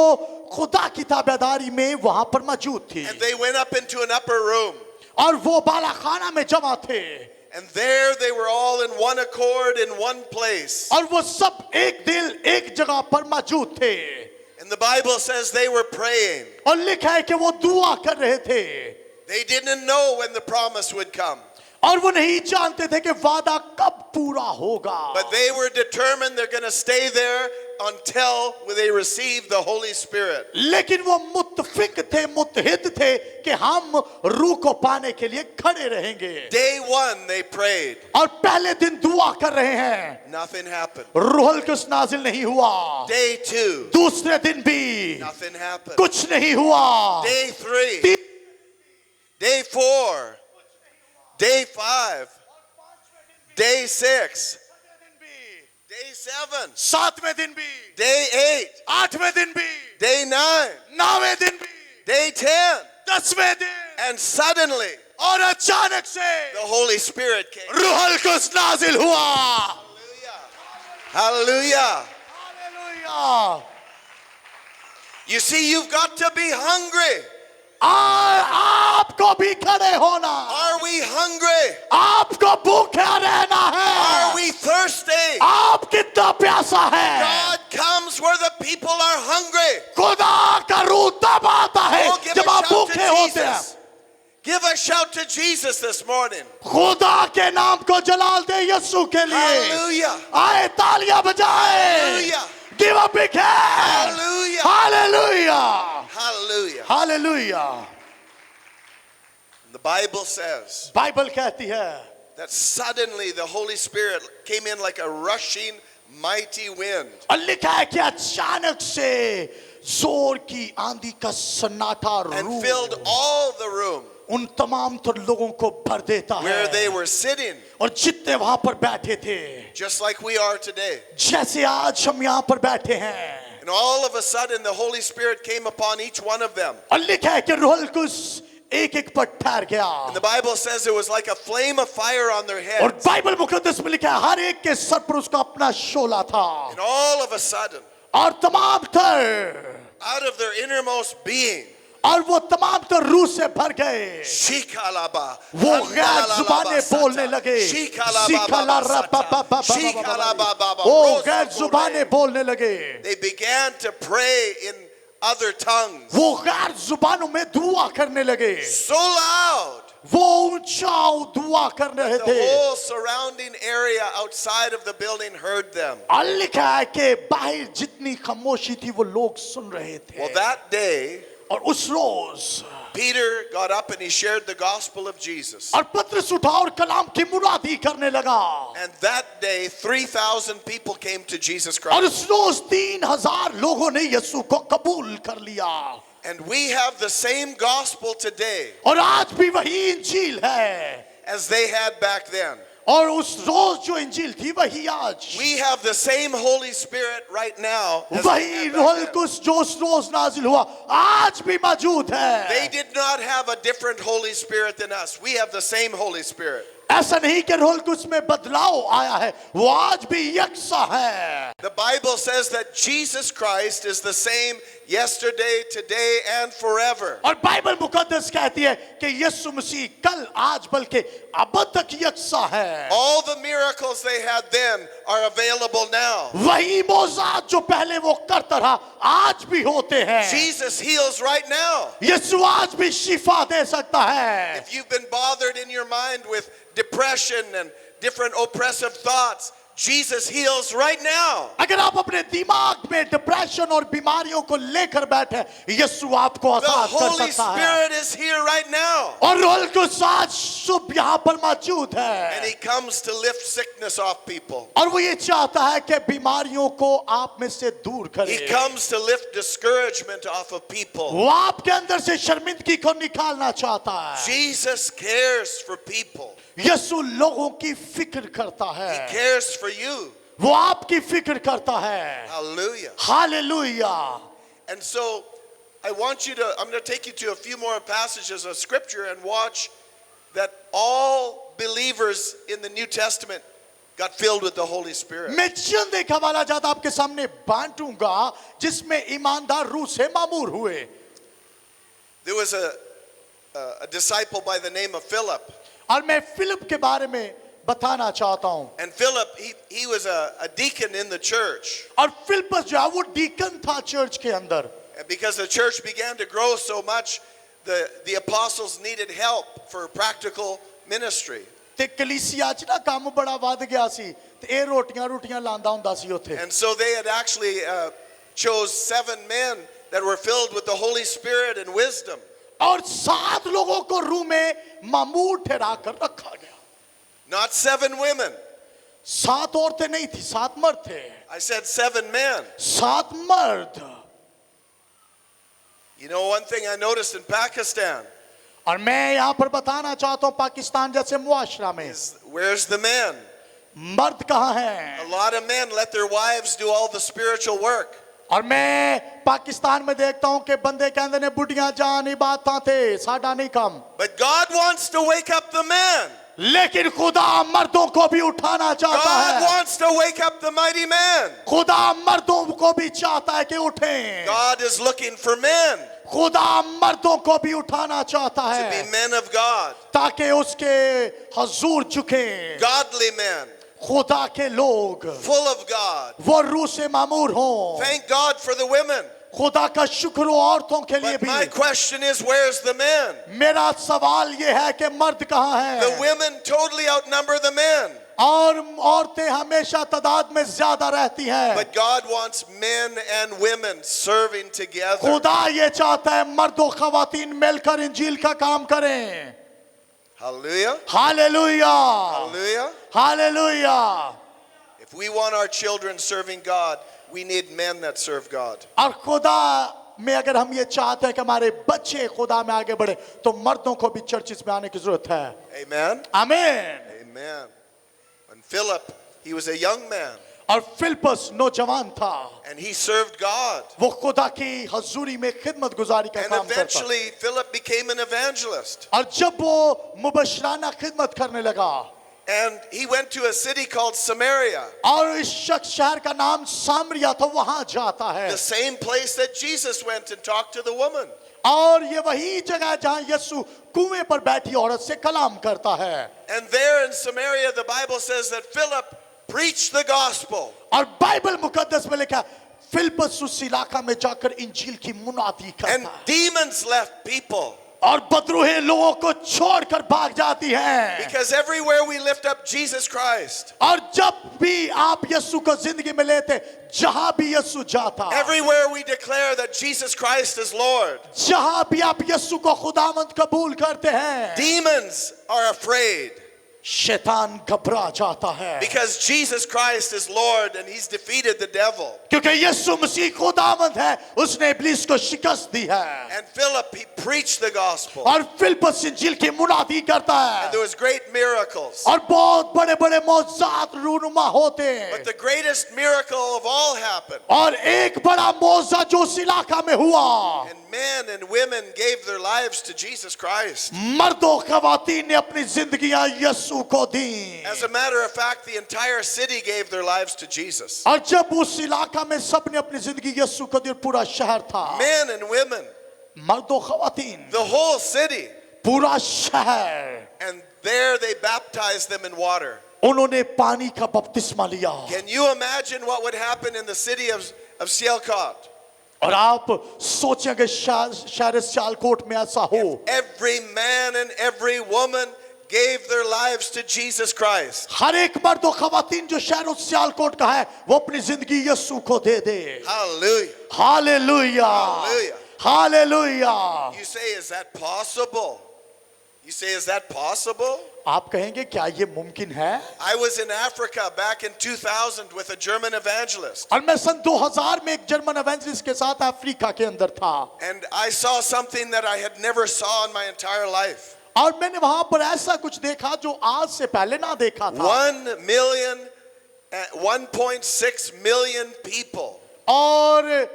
खुदा की ताबेदारी में वहां पर मौजूद थी And they went up into an upper room. और वो बाला खाना में जमा थे And there they were all in one accord in one place. और वो सब एक दिल एक जगह पर मौजूद थे And the Bible says they were praying. और लिखा है कि वो दुआ कर रहे थे। They didn't know when the promise would come, और वो नहीं जानते थे कि वादा कब पूरा होगा but they were determined they're going to stay there until they receive the Holy Spirit. लेकिन वो मुत्तफिक थे मुत्तहिद थे कि हम रूह को पाने के लिए खड़े रहेंगे। Day one, they prayed. और पहले दिन दुआ कर रहे हैं, Nothing happened. रूहुल कुछ नाजिल नहीं हुआ। Day two, दूसरे दिन भी nothing happened. कुछ नहीं हुआ। Day three, day four, day five, day six, day seven, सातवें दिन भी, day eight, आठवें दिन भी, day nine, नौवें दिन भी, day 10. 10वें दिन And suddenly, और अचानक से the Holy Spirit came. रूहुल कुछ नाजिल हुआ। Hallelujah. Hallelujah. You see, you've got to be hungry. और आपको भी खड़े होना, Are we hungry? आपको भूखा रहना Are है। we thirsty? आप कितना प्यासा है। God comes where the people are hungry. खुदा का रूह तब आता है Oh, give जब a आप shout to लिखे होते हैं। Jesus. Give a shout to Jesus this morning. खुदा के नाम को जलाल दे यीशु के लिए। Hallelujah. आए तालियां बजाए। Hallelujah. Give a big hand. Hallelujah. Hallelujah. Hallelujah. Hallelujah. The Bible says Bible कहती है that suddenly the Holy Spirit came in like a rushing mighty wind. और लिखा है कि अचानक से जोर की आंधी का सन्नाटा And filled all the room उन तमाम तो लोगों को भर देता where they है were sitting, और जितने वहां पर बैठे थे just like we are today. जैसे आज हम यहाँ पर बैठे हैं। And all of a sudden, the Holy Spirit came upon each one of them. और लिखा है कि रूह कुछ एक एक पर ठहर गया And the Bible says it was like a flame of fire on their और head. बाइबल मुकद्दस में लिखा है हर एक के सर पर उसका अपना शोला था And all of a sudden, और तमाम तर out of their innermost being, और वो तमाम तर रूह से भर गए Shikalaba, वो गैर जुबानें बोलने लगे वो गैर जुबानें बोलने लगे They began to pray in other tongues वो गैर जुबानों में दुआ करने लगे so loud वो ऊंचा दुआ कर रहे the थे whole surrounding area outside of the building heard them. और लिखा है कि बाहर जितनी खामोशी थी वो लोग सुन रहे थे Well, that day, और उस रोज Peter got up and he shared the gospel of Jesus. और पतरस उठा और कलाम की मुरादी करने लगा And that day, 3,000 people came to Jesus और Christ. उस रोज 3,000 लोगों ने यीशु को कबूल कर लिया And we have the same gospel today और आज भी वही इंजील है as they had back then. और उस रोज जो इंजील थी वही आज We have the same Holy Spirit right now as they वही had रूह back then. कुछ जो उस रोज नाजिल हुआ आज भी मौजूद They है did not have a different Holy Spirit than us. We have the same Holy Spirit. ऐसा नहीं कि रूह कुछ में बदलाव आया है वो आज भी यकसा है The Bible says that Jesus Christ is the same yesterday, today, and forever. और बाइबल मुकद्दस कहती है कि यीशु मसीह कल आज बल्कि अब तक यकसा है All the miracles they had then are available now. वही मौजाद जो पहले वो करता रहा आज भी होते हैं Jesus heals right now. यीशु आज भी शिफा दे सकता है If you've been bothered in your mind with depression and different oppressive thoughts, Jesus heals right now. अगर आप अपने दिमाग में डिप्रेशन और बीमारियों को लेकर बैठे यीशु आपको The आजाद कर Holy सकता है Spirit is here right now. और रूह को आज शुभ यहाँ पर मौजूद And है He comes to lift sickness off people. और वो ये चाहता है कि बीमारियों को आप में से दूर He करे comes to lift discouragement off of people. वो आपके अंदर से शर्मिंदगी को निकालना चाहता है Jesus cares for people. यीशु लोगों की फिक्र करता He है cares for you. वो आपकी फिक्र करता है Hallelujah. Hallelujah And so I want you to, I'm going to take you to a few more passages of scripture and watch that all believers in the New Testament got filled with the Holy Spirit. मैं चंद एक हवाला जात आपके सामने बांटूंगा जिसमें ईमानदार रूह से मामूर हुए There was a disciple by the name of Philip. और मैं फिलिप के बारे में बताना चाहता हूं And Philip, he was a deacon in the church. और फिलिपस जो है वो डीकन था चर्च के अंदर And because the church began to grow so much, the apostles needed help for practical ministry. ते कलीसिया च ना काम बड़ा वध गया सी ते ए रोटियां लांदा हुंदा सी उथे And so they had actually chose 7 men that were filled with the Holy Spirit and wisdom. और 7 लोगों को रूह में मामूर ठहरा कर रखा गया Not 7 women. 7 औरतें नहीं थी 7 मर्द थे I said 7 men. 7 मर्द You know one thing I noticed in Pakistan और मैं यहाँ पर बताना चाहता हूँ पाकिस्तान जैसे मुआशरा में is where's the men? मर्द कहाँ हैं A lot of men let their wives do all the spiritual work. और मैं पाकिस्तान में देखता हूँ कि बंदे कहते ने बुढ़ियां जान इबादतां थे साडा नहीं काम But God wants to wake up the men. लेकिन खुदा मर्दों को भी उठाना चाहता God है wants to wake up the mighty man. खुदा मर्दों को भी चाहता है कि उठें God is looking for men खुदा मर्दों को भी उठाना चाहता to है be men of God, ताकि उसके हजूर झुकें godly men, खुदा के लोग full of God. वो रूह से मामूर हों Thank God for the women. खुदा का शुक्र हो औरतों के लिए But my भी। question is, where's the men? मेरा सवाल ये है कि मर्द कहाँ The हैं? women totally outnumber the men. और औरतें हमेशा तादाद में ज्यादा रहती हैं। But God wants men and women serving together. खुदा ये चाहता है मर्द और खवातीन मिलकर इंजील का काम करें। Hallelujah. Hallelujah, Hallelujah. Hallelujah. If we want our children serving God, we need men that serve God. और खुदा में अगर हम ये चाहते हैं कि हमारे बच्चे खुदा में आगे बढ़े तो मर्दों को भी चर्चिस में आने की जरूरत है। Amen. आमीन। Amen. When Philip, he was a young man और फिलिपस नौजवान था, and he served God. वो खुदा की हजूरी में खिदमत गुजारी का And काम करता। eventually Philip became an evangelist. और जब वो मुबशराना खिदमत करने लगा And he went to a city called Samaria, और इस शख्स शहर का नाम सामरिया था, वहां जाता है। the same place that Jesus went and talked to the woman. और ये वही जगह है जहां यीशु कुएं पर बैठी औरत से कलाम करता है। And there in Samaria, the Bible says that Philip preached the gospel. और बाइबल मुकद्दस में लिखा है फिलिपस उस इलाका में जाकर इंजील की मुनादी And करता है demons left people. और बदरूहें लोगों को छोड़कर भाग जाती हैं। Because everywhere we lift up Jesus Christ, और जब भी आप यीशु को जिंदगी में लेते, जहां भी यीशु जाता, everywhere we declare that Jesus Christ is Lord, जहां भी आप यीशु को खुदावंद कबूल करते हैं, demons are afraid. शैतान घबरा जाता है। Because Jesus Christ is Lord and he's defeated the devil. क्योंकि यीशु मसीह खुदावंद है, उसने इब्लीस को शिकस्त दी है। And Philip, he preached the gospel. और फिलिपस इंजील की मुनादी करता And there है was great miracles. और बहुत बड़े बड़े मौजज़ात रूनुमा होते हैं। But the greatest miracle of all happened. और एक बड़ा मौजज़ा जो उस इलाका में हुआ, And men and women gave their lives to Jesus Christ. मर्दों खवातीन ने अपनी जिंदगियां यीशु को दी। As a matter of fact, the entire city gave their lives to Jesus. और जब उस इलाका में सबने अपनी जिंदगी यीशु को दी, पूरा शहर था, Men and women, मर्दों खवातीन, the whole city. पूरा शहर, And there they baptized them in water. उन्होंने पानी का बपतिस्मा लिया। Can you imagine what would happen in the city of Sialkot? और आप सोचें कि शहर सियालकोट में ऐसा हो, Every man and every woman gave their lives to Jesus Christ. हर एक मर्द और खवातीन जो शहर सियालकोट का है, वो अपनी जिंदगी यीशु को दे दे। Hallelujah. Hallelujah, Hallelujah. Hallelujah. You say, is that possible? You say, is that possible? आप कहेंगे क्या ये मुमकिन है? I was in Africa back in 2000 with a German evangelist. और मैं सन 2000 में एक जर्मन एवेंजलिस्ट के साथ अफ्रीका के अंदर था And I saw something that I had never saw in my entire life. और मैंने वहां पर ऐसा कुछ देखा जो आज से पहले ना देखा था। 1.6 million people. और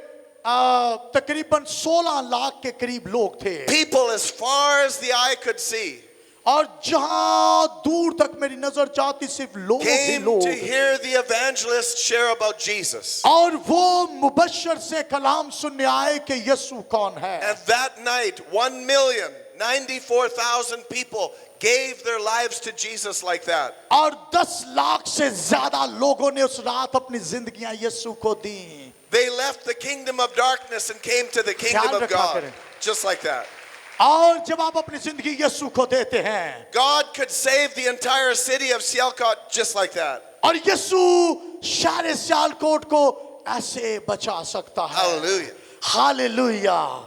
तकरीबन 16 लाख के करीब लोग थे People as far as the eye could see और जहां दूर तक मेरी नजर जाती सिर्फ लोग ही came लोग, to hear the evangelist share about Jesus. और वो मुबश्शिर से कलाम सुनने आए कि यीशु कौन है। And that night, 1,094,000 people gave their lives to Jesus like that. और 10 लाख से ज्यादा लोगों ने उस रात अपनी जिंदगियां यीशु को दी। They left the kingdom of darkness and came to the kingdom ख्याल of रखा God. करें। Just like that. और जब आप अपनी जिंदगी यीशु को देते हैं, God could save the entire city of Sialkot just like that. और यीशु शहर सियालकोट को ऐसे बचा सकता है। Hallelujah. Hallelujah.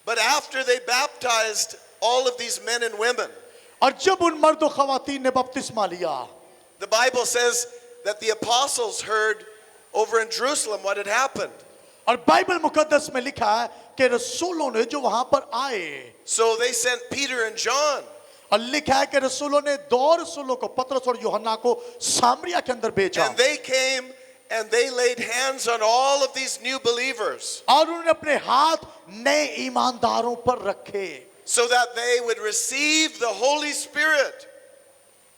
But after they baptized all of these men and women, और जब उन मर्द और खवातीन ने बपतिस्मा लिया, the Bible says that the apostles heard over in Jerusalem what had happened. और बाइबल मुकद्दस में लिखा है कि रसूलों ने जो वहां पर आए, So they sent Peter and John. और लिखा है कि रसूलों ने 2 रसूलों को, पतरस और यूहन्ना को सामरिया के अंदर भेजा, And they came and they laid hands on all of these new believers और उन्होंने अपने हाथ नए ईमानदारों पर रखे, so that they would receive the Holy Spirit.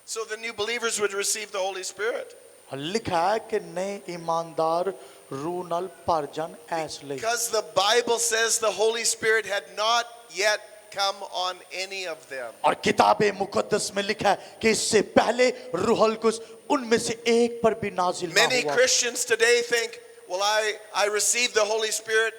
So the new believers would receive the Holy Spirit. और लिखा है कि नए ईमानदार रूनल परजन ऐसले, Because the Bible says the Holy Spirit had not yet come on any of them. और किताबे मुकद्दस में लिखा है कि इससे पहले रूहुल कुद्स उनमें से एक पर भी नाजिल ना Many हुआ। Christians today think, well, I received the Holy Spirit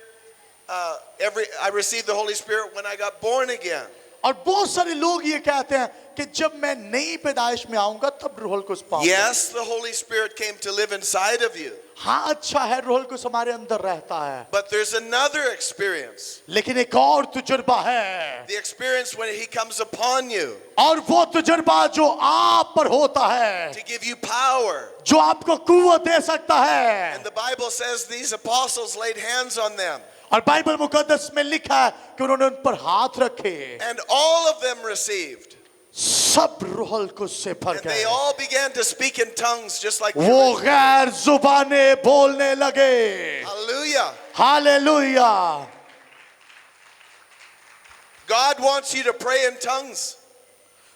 I received the Holy Spirit when I got born again. और बहुत सारे लोग ये कहते हैं कि जब मैं नई पैदाइश में आऊंगा तब रूहुल कुछ पाऊंगा। Yes, the Holy Spirit came to live inside of you. हाँ अच्छा है, रूहुल कुछ हमारे अंदर रहता है, But there's another experience. लेकिन एक और तजुर्बा है, The experience when He comes upon you और वो तजुर्बा जो आप पर होता है, to give you power. जो आपको कुव्वत दे सकता है। And the Bible says these apostles laid hands on them. और बाइबल मुकद्दस में लिखा है कि उन्होंने उन पर हाथ रखे, And all of them received. सब रूहुल कुछ से भर And they गए, all began to speak in tongues just like the वो original. गैर जुबाने बोलने लगे। Hallelujah. Hallelujah. God wants you to pray in tongues.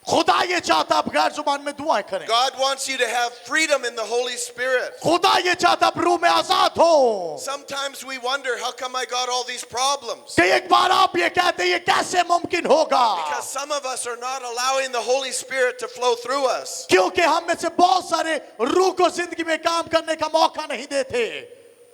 खुदा ये चाहता आप गैर जुबान में दुआएं करें। God wants you to have freedom in the Holy Spirit. खुदा ये चाहता आप रूह में आजाद हो। Sometimes we wonder, how come I got all these problems? कि एक बार आप ये कहते हैं ये कैसे मुमकिन होगा, Because some of us are not allowing the Holy Spirit to flow through us. क्योंकि हम में से बहुत सारे रूह को जिंदगी में काम करने का मौका नहीं देते।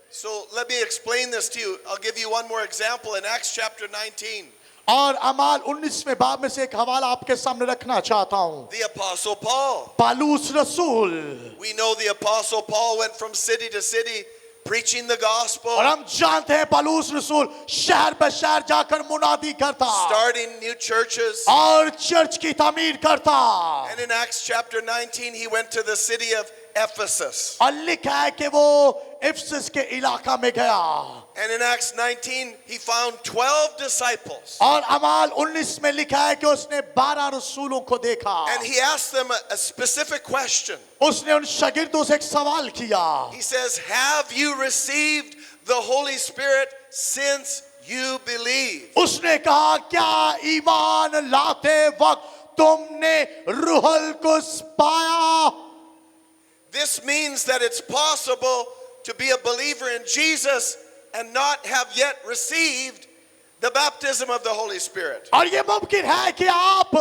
So let me explain this to you. I'll give you one more example in Acts chapter 19. और अमाल 19वें बाब में से एक हवाला आपके सामने रखना चाहता हूं। The Apostle Paul. पालूस रसूल, We know the Apostle Paul went from city to city preaching the gospel, और हम जानते हैं पालूस रसूल शहर पर शहर जाकर मुनादी करता starting new churches. और चर्च की तामीर करता। And in Acts chapter 19, he went to the city of Ephesus. और लिखा है कि वो इफिसस के इलाका में गया, And in Acts 19, he found 12 disciples. और अमाल 19 में लिखा है कि उसने 12 रसूलों को देखा। And he asked them a specific question. उसने उन शागिर्दों से एक सवाल किया। He says, have you received the Holy Spirit since you believe? उसने कहा क्या ईमान लाते वक्त तुमने रूहुल कुछ पाया? This means that it's possible to be a believer in Jesus and not have yet received the baptism of the Holy Spirit. और ये मुमकिन है कि आप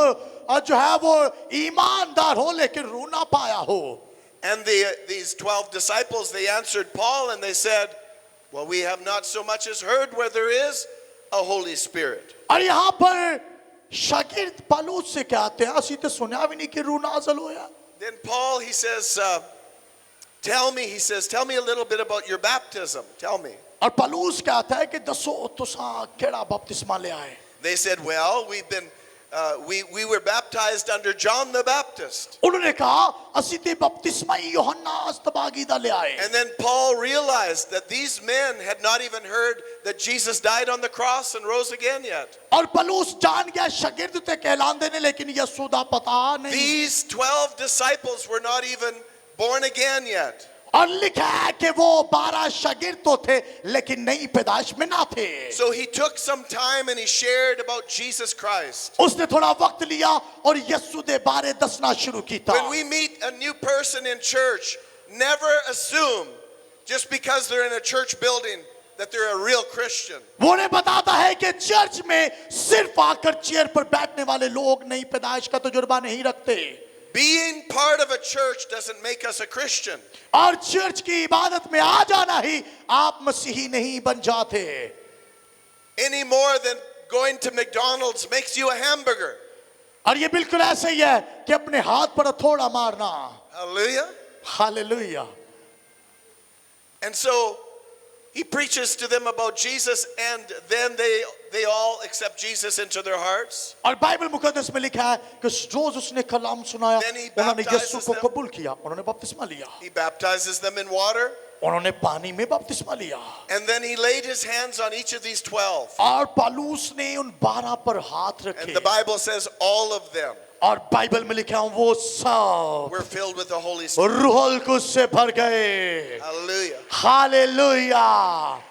जो है वो ईमानदार हो लेकिन रूह ना पाया हो। And these 12 disciples, they answered Paul and they said, well, we have not so much as heard where there is a Holy Spirit. और यहाँ पर शागिर्द पालूस से कहते हैं असी तो सुना भी नहीं कि रूह नाज़िल होया। Then Paul, he says, tell me a little bit about your baptism. Tell me. और पालूस कहता है कि दसो तुसा केड़ा बपतिस्मा ले आए? They said, well, we were baptized under John the Baptist. उन्होंने कहा असी ते बपतिस्मा यूहन्ना अस्तबागीदा ले आए। And then Paul realized that these men had not even heard that Jesus died on the cross and rose again yet. और पलूस जान गया शागिर्द ते कहलान देने लेकिन यीशु दा पता नहीं। These 12 disciples were not even born again yet. और लिखा है कि वो 12 शागिर्द तो थे लेकिन नई पैदाइश में ना थे। So he took some time and he shared about Jesus Christ. उसने थोड़ा वक्त लिया और यीशु दे बारे दसना शुरू किया। When we meet a new person in church, never assume just because they're in a church building that they're a real Christian. वो ने बताता है कि चर्च में सिर्फ आकर चेयर पर बैठने वाले लोग नई पैदाइश का तजुर्बा नहीं रखते। Being part of a church doesn't make us a Christian. और चर्च की इबादत में आ जाना ही आप मसीही नहीं बन जाते। Any more than going to McDonald's makes you a hamburger. और ये बिल्कुल ऐसे ही है कि अपने हाथ पर थोड़ा मारना। Hallelujah. Hallelujah. And so he preaches to them about Jesus, and then they all accept Jesus into their hearts. और बाइबल मुकद्दस में लिखा है कि रोज उसने कलाम सुनाया, Then he उन्होंने baptizes यीशु को them. कबूल किया, उन्होंने बपतिस्मा लिया, He baptizes them in water, उन्होंने पानी में बपतिस्मा लिया। and then he laid his hands on each of these 12. और पालूस ने उन 12 पर हाथ And रखे the Bible says all of them और बाइबल में लिखा है वो सब were filled with the Holy Spirit. रूहुल कुछ से भर गए। Hallelujah. Hallelujah.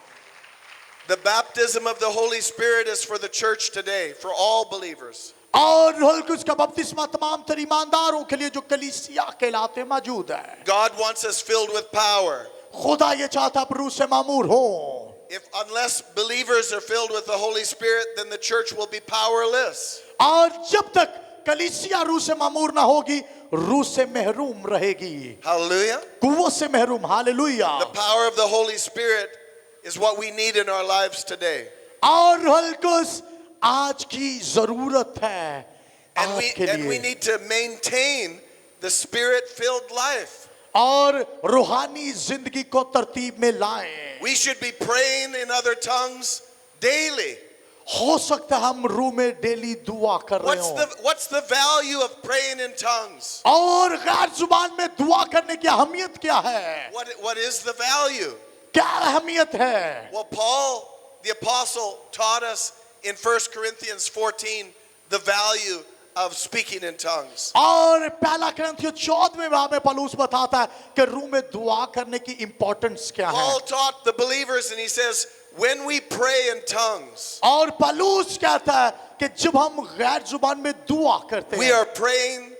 The baptism of the Holy Spirit is for the church today, for all believers. और रूहुल कुछ का बपतिस्मा तमाम तर ईमानदारों के लिए जो कलीसिया कहलाते मौजूद है। God wants us filled with power. खुदा ये चाहता आप रूह से मामूर हो। Unless believers are filled with the Holy Spirit, then the church will be powerless. और जब तक कलीसिया रूह से मामूर ना होगी रूह से महरूम रहेगी। Hallelujah. कुव्वत से महरूम। Hallelujah. The power of the Holy Spirit is what we need in our lives today. और रूहुल कुद्स आज की जरूरत है And we आपके लिए need to maintain the spirit-filled life. और रूहानी जिंदगी को तरतीब में लाएं। We should be praying in other tongues daily. हो सकता है हम रूह में डेली दुआ कर रहे हो What's the value of praying in tongues? और गैर जुबान में दुआ करने की अहमियत क्या है? What is the value? क्या अहमियत है? Well, Paul, the apostle, taught us in 1 Corinthians 14 the value of speaking in tongues. और पहला करंथियों 14 में पौलुस बताता है कि रूह में दुआ करने की इंपॉर्टेंस क्या है। Paul taught the believers and he says, when we pray in tongues, और पौलुस कहता है कि जब हम गैर जुबान में दुआ करते we हैं are praying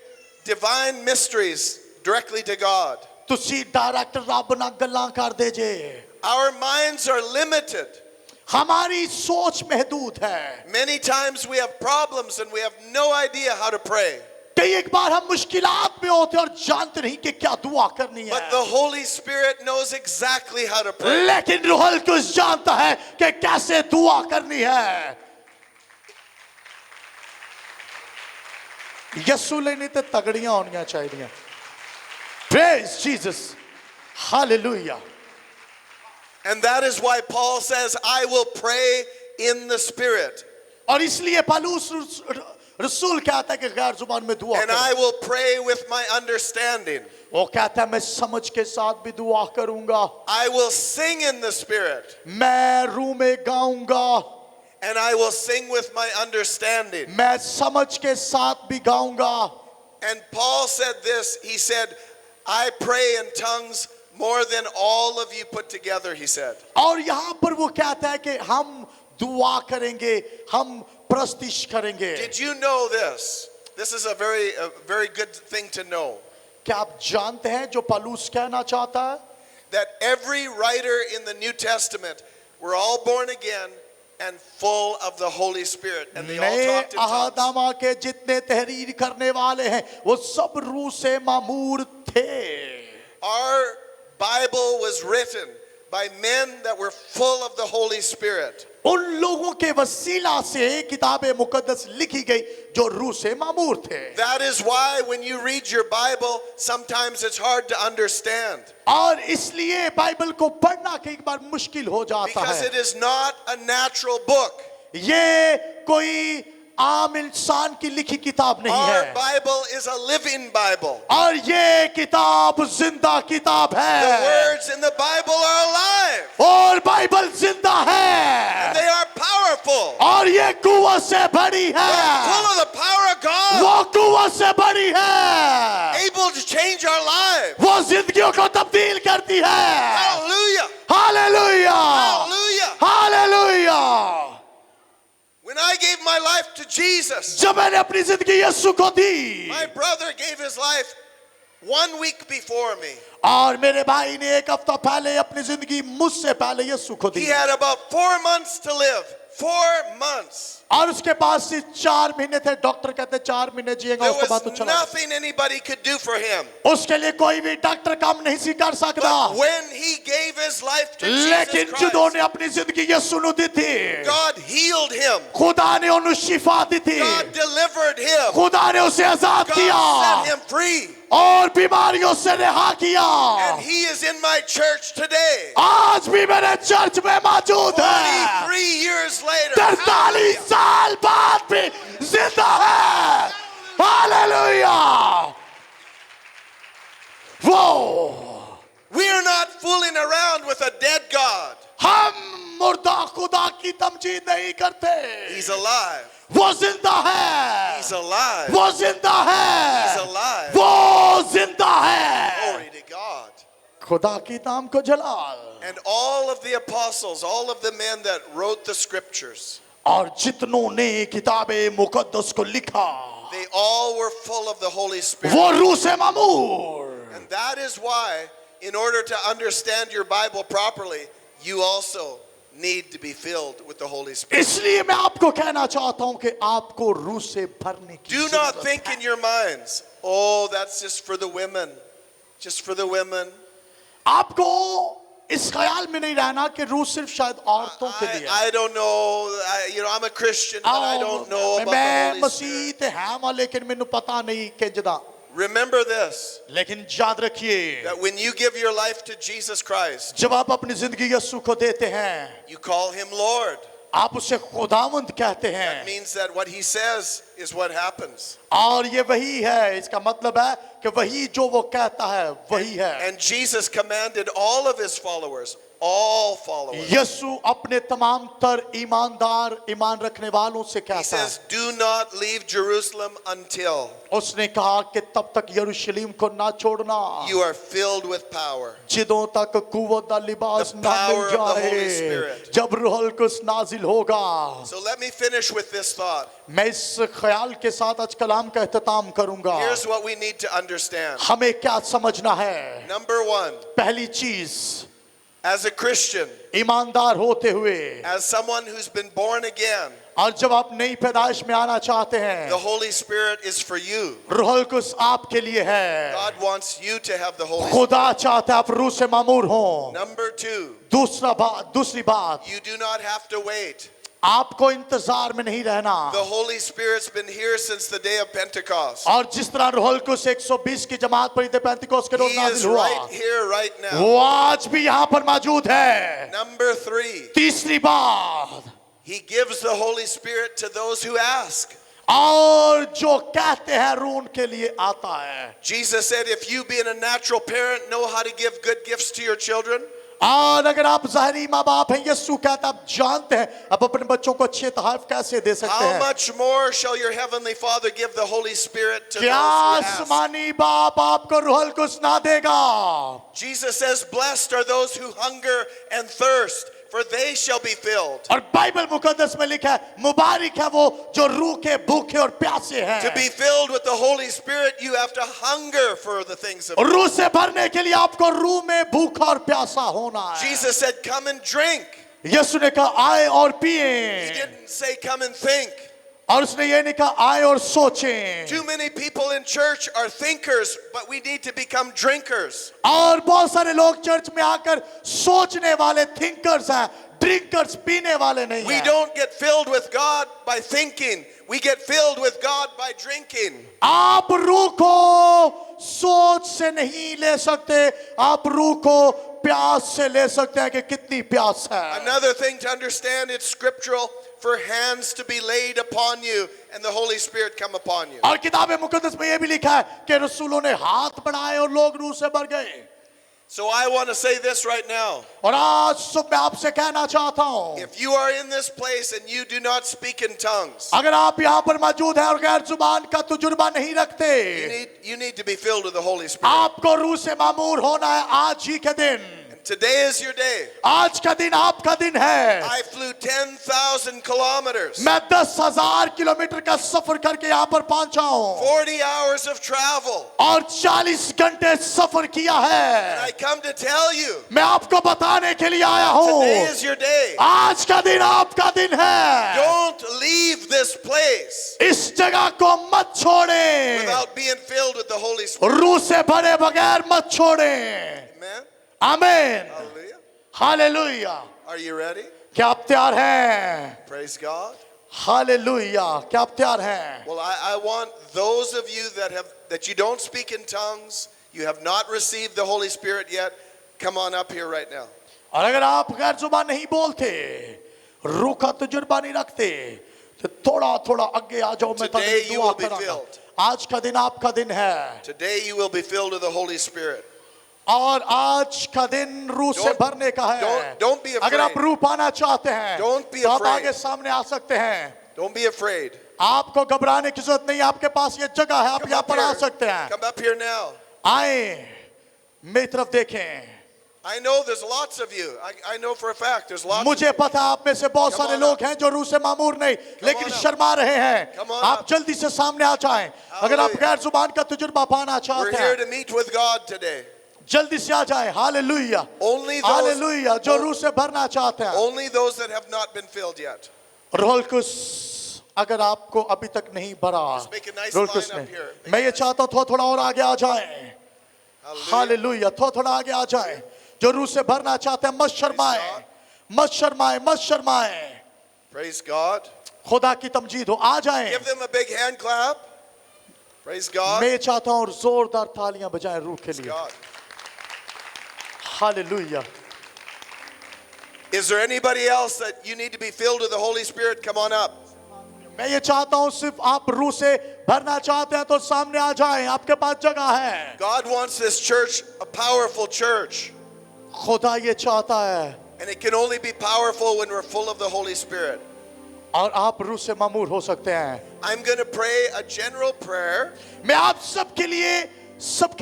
divine mysteries directly to God. तुसी डायरेक्टर रब नाल गल्लां कर दे जे। Our minds are limited. हमारी सोच महदूद है। Many times we have problems and we have no idea how to pray. कई एक बार हम मुश्किलात में होते हैं और जानते नहीं कि क्या दुआ करनी है। But the Holy Spirit knows exactly how to pray. लेकिन रूहुल कुद्स जानता है कि कैसे दुआ करनी है। यीशु लेने ते तगड़ियां होनियां चाहिए। Praise Jesus. Hallelujah. And that is why Paul says, I will pray in the Spirit. और इसलिए पौलुस रसूल कहता है कि गैर जुबान में दुआ And करो। I will pray with my understanding. वो कहता है मैं समझ के साथ भी दुआ करूंगा। I will sing in the Spirit. मैं रूह में गाऊंगा। And I will sing with my understanding. मैं समझ के साथ भी गाऊंगा। And Paul said this, he said, I pray in tongues more than all of you put together, he said. और यहाँ पर वो कहता है कि हम दुआ करेंगे, हम प्रस्तिश करेंगे। Did you know this? This is a very good thing to know. क्या आप जानते हैं जो पौलुस कहना चाहता है? That every writer in the New Testament were all born again and full of the Holy Spirit, and they all नए talked in tongues. अहादमा के जितने तहरीर करने वाले हैं वो सब रूह से मामूर थे। Our Bible was written by men that were full of the Holy Spirit. उन लोगों के वसीला से किताबे मुकद्दस लिखी गई जो रूह से मामूर थे। That is why when you read your Bible, sometimes it's hard to understand. और इसलिए बाइबल को पढ़ना कई बार मुश्किल हो जाता Because है। it is not a natural book. ये कोई आम इंसान की लिखी किताब नहीं Our है Bible is a living Bible. और ये किताब जिंदा किताब The है words in the Bible are alive. और बाइबल जिंदा है They are powerful. और ये कुव्वत से बड़ी They're है full of the power of God. वो कुव्वत से बड़ी है Able to change our lives. वो जिंदगियों को तब्दील करती है Hallelujah. Hallelujah Hallelujah. Hallelujah When I gave my life to Jesus, जब मैंने अपनी जिंदगी यीशु को दी my brother gave his life 1 week before me. और मेरे भाई ने एक हफ्ता पहले अपनी जिंदगी मुझसे पहले यीशु को दी He had about 4 months to live. 4 months. और उसके पास सिर्फ 4 महीने थे डॉक्टर कहते 4 महीने जिएगा There उसके बाद तो was चला nothing anybody could do for him. उसके लिए कोई भी डॉक्टर काम नहीं सी कर सकता But when he gave his life to Jesus लेकिन Christ, जिन्होंने अपनी जिंदगी यीशु को दी थी God healed him. खुदा ने उन्हें शिफा दी थी God delivered him. खुदा ने उसे आजाद किया God set him free. और बीमारियों से रिहा किया And he is in my church today. आज भी मेरे चर्च में मौजूद है 43 years later. 43 Hallelujah. साल बाद भी जिंदा है हालेलुया वो We are not fooling around with a dead God. हम मुर्दा खुदा की तमजीद नहीं करते He's alive. वो जिंदा है He's alive. वो जिंदा है He's alive. वो जिंदा है Glory to God. खुदा की नाम को जलाल And all of the apostles, all of the men that wrote the scriptures, और जितनों ने किताबे मुकद्दस को लिखा they all were full of the Holy Spirit. वो रूह से मामूर And that is why, in order to understand your Bible properly, you also need to be filled with the Holy Spirit. इसलिए मैं आपको कहना चाहता हूं कि आपको रूह से भरने की Do not जरूरत think है। in your minds, oh, that's just for the women. Just for the women. आपको इस ख्याल में नहीं रहना कि रूह सिर्फ शायद औरतों के लिए है। I don't know. I'm a Christian, but I don't know about मैं the Holy मसीह Spirit. ते है मां लेकिन मैनू पता नहीं किंजदा। Remember this, लेकिन याद रखिए that when you give your life to Jesus Christ, जब आप अपनी जिंदगी यीशु को देते हैं, you call him Lord. आप उसे खुदावंद कहते That हैं means that what he says is what happens. और ये वही है, इसका मतलब है कि वही जो वो कहता है वही है। And Jesus commanded all of his followers, all followers. यीशु अपने तमाम तर ईमानदार ईमान रखने वालों से He कहता है, says, do not leave Jerusalem until उसने कहा कि तब तक यरूशलेम को ना छोड़ना you are filled with power. जिदों तक कुव्वत दा लिबास The ना power mill of the Holy जाए Spirit. जब रूहुल कुद्स नाजिल होगा। So let me finish with this thought. मैं इस ख्याल के साथ आज कलाम का इख्तिताम करूंगा। Here's what we need to understand. हमें क्या समझना है? Number one, पहली चीज, as a Christian, ईमानदार होते हुए as someone who's been born again, और जब आप नई पैदाइश में आना चाहते the हैं, Holy Spirit is for you. रूहुल कुद्स आपके लिए है। God wants you to have the Holy Spirit. खुदा चाहता है आप रूह से मामूर हों। Number two, दूसरी बात, you do not have to wait. आपको इंतजार में नहीं रहना। The Holy Spirit's been here since the day of Pentecost. और जिस तरह रूहुल कुद्स 120 की जमात पर ईद पेंतिकोस्त के रोज He is नाजिल हुआ, right here, right now. वो आज भी यहाँ पर मौजूद है। Number three, तीसरी बात, He gives the Holy Spirit to those who ask. और जो कहते हैं रूह उनके लिए आता है। Jesus said, if you being a natural parent know how to give good gifts to your children, और अगर आप ज़ाहिरी माँ बाप हैं, यीशु कहता आप जानते हैं आप अपने बच्चों को अच्छे तोहफे कैसे दे सकते how हैं। much more shall your heavenly Father give the Holy Spirit to क्या those who ask? आसमानी बाप आपको रूहुल कुद्स ना देगा? Jesus says, blessed are those who hunger and thirst, for they shall be filled. और बाइबल मुकद्दस में लिखा है मुबारक है वो जो रूह के भूखे और प्यासे हैं। To be filled with the Holy Spirit, you have to hunger for the things of God. रूह से भरने के लिए आपको रूह में भूखा और प्यासा होना है। Jesus said, come and drink. यीशु ने कहा आए और He पिए, didn't say, come and think. और उसने ये नहीं कहा आए और सोचें। Too many people in church are thinkers, but we need to become drinkers. और बहुत सारे लोग चर्च में आकर सोचने वाले थिंकर्स हैं, ड्रिंकर्स पीने वाले नहीं We हैं। don't get filled with God by thinking. We get filled with God by drinking. आप रूह को सोच से नहीं ले सकते, आप रूह को प्यास से ले सकते हैं कि कितनी प्यास है। Another thing to understand, it's scriptural for hands to be laid upon you and the Holy Spirit come upon you. और किताब मुकद्दस में ये भी लिखा है कि रसूलों ने हाथ बढ़ाए और लोग रूह से भर गए। So I want to say this right now. और आज सुबह मैं आपसे कहना चाहता हूँ, If you are in this place and you do not speak in tongues, अगर आप यहाँ पर मौजूद हैं और गैर जुबान का तजुर्बा नहीं रखते, you need to be filled with the Holy Spirit. आपको रूह से मामूर होना है आज ही के दिन। Today is your day. आज का दिन आपका दिन है। I flew 10,000 kilometers, मैं 10,000 किलोमीटर का सफर करके यहाँ पर पहुंचा हूँ 40 hours of travel. और 40 घंटे सफर किया है। I come to tell you, मैं आपको बताने के लिए आया today हूँ, is your day. आज का दिन आपका दिन है। Don't leave this place इस जगह को मत छोड़ें, without being filled with the Holy Spirit. रूह से भरे बगैर मत छोड़ें। Amen. आमीन, Hallelujah. Hallelujah. Are you ready? क्या आप तैयार हैं? Praise God. हालेलुया। क्या आप तैयार हैं? Well, I want those of you that you don't speak in tongues, you have not received the Holy Spirit yet, come on up here right now. और अगर आप गैर जुबान नहीं बोलते, रूह का तजुर्बा नहीं रखते, तो थोड़ा थोड़ा आगे आ जाओ, मैं Today तुम्हें you दुआ will be करांगा। filled. आज का दिन आपका दिन है Today you will be filled with the Holy Spirit. और आज का दिन रूह से Don't- भरने का है। don't be अगर आप afraid. रूह पाना चाहते हैं Don't be तो आप afraid. आगे सामने आ सकते हैं। Don't be afraid. आपको घबराने की जरूरत नहीं, आपके पास ये जगह है, आप Come यहाँ up पर आ here. सकते हैं। Come up here now. आए मेरी तरफ देखें। I know there's lots of you. I know for a fact there's lots of मुझे पता है आप में से बहुत Come सारे on लोग up. हैं जो रूह से मामूर नहीं लेकिन on up. शर्मा रहे हैं। Come on आप up. जल्दी से सामने आ जाएं। अगर आप Hallelujah. गैर जुबान का तजुर्बा पाना We're चाहते here हैं, to meet with God today. जल्दी से आ जाएं। Hallelujah, Only hallelujah. जो those, रूह से भरना चाहते हैं, only those that have not been filled yet. रूहुल कुद्स अगर आपको अभी तक नहीं भरा, Just make a nice रूहुल line Quds up ने, here. मैं ये चाहता हूँ थोड़ा थोड़ा और आगे आ जाएं। Hallelujah. हालेलुया, थोड़ा थोड़ा आगे आ जाएं। जो रूह से भरना चाहते हैं मत शर्माए, मत शर्माए, मत शर्माए। Praise God. खुदा की तमजीद हो, आ जाएं। Give them a big hand clap. Praise God. मैं चाहता हूं और जोरदार तालियां बजाएं रूह के Praise लिए। God. Hallelujah. Is there anybody else that you need to be filled with the Holy Spirit? Come on up. मैं ये चाहता हूं सिर्फ आप रूह से भरना चाहते हैं तो सामने आ जाएं, आपके पास जगह है। God wants this church a powerful church. खुदा ये चाहता है And it can only be powerful when we're full of the Holy Spirit. और आप रूह से मामूर हो सकते हैं। I'm going to pray a general prayer, मैं आप सबके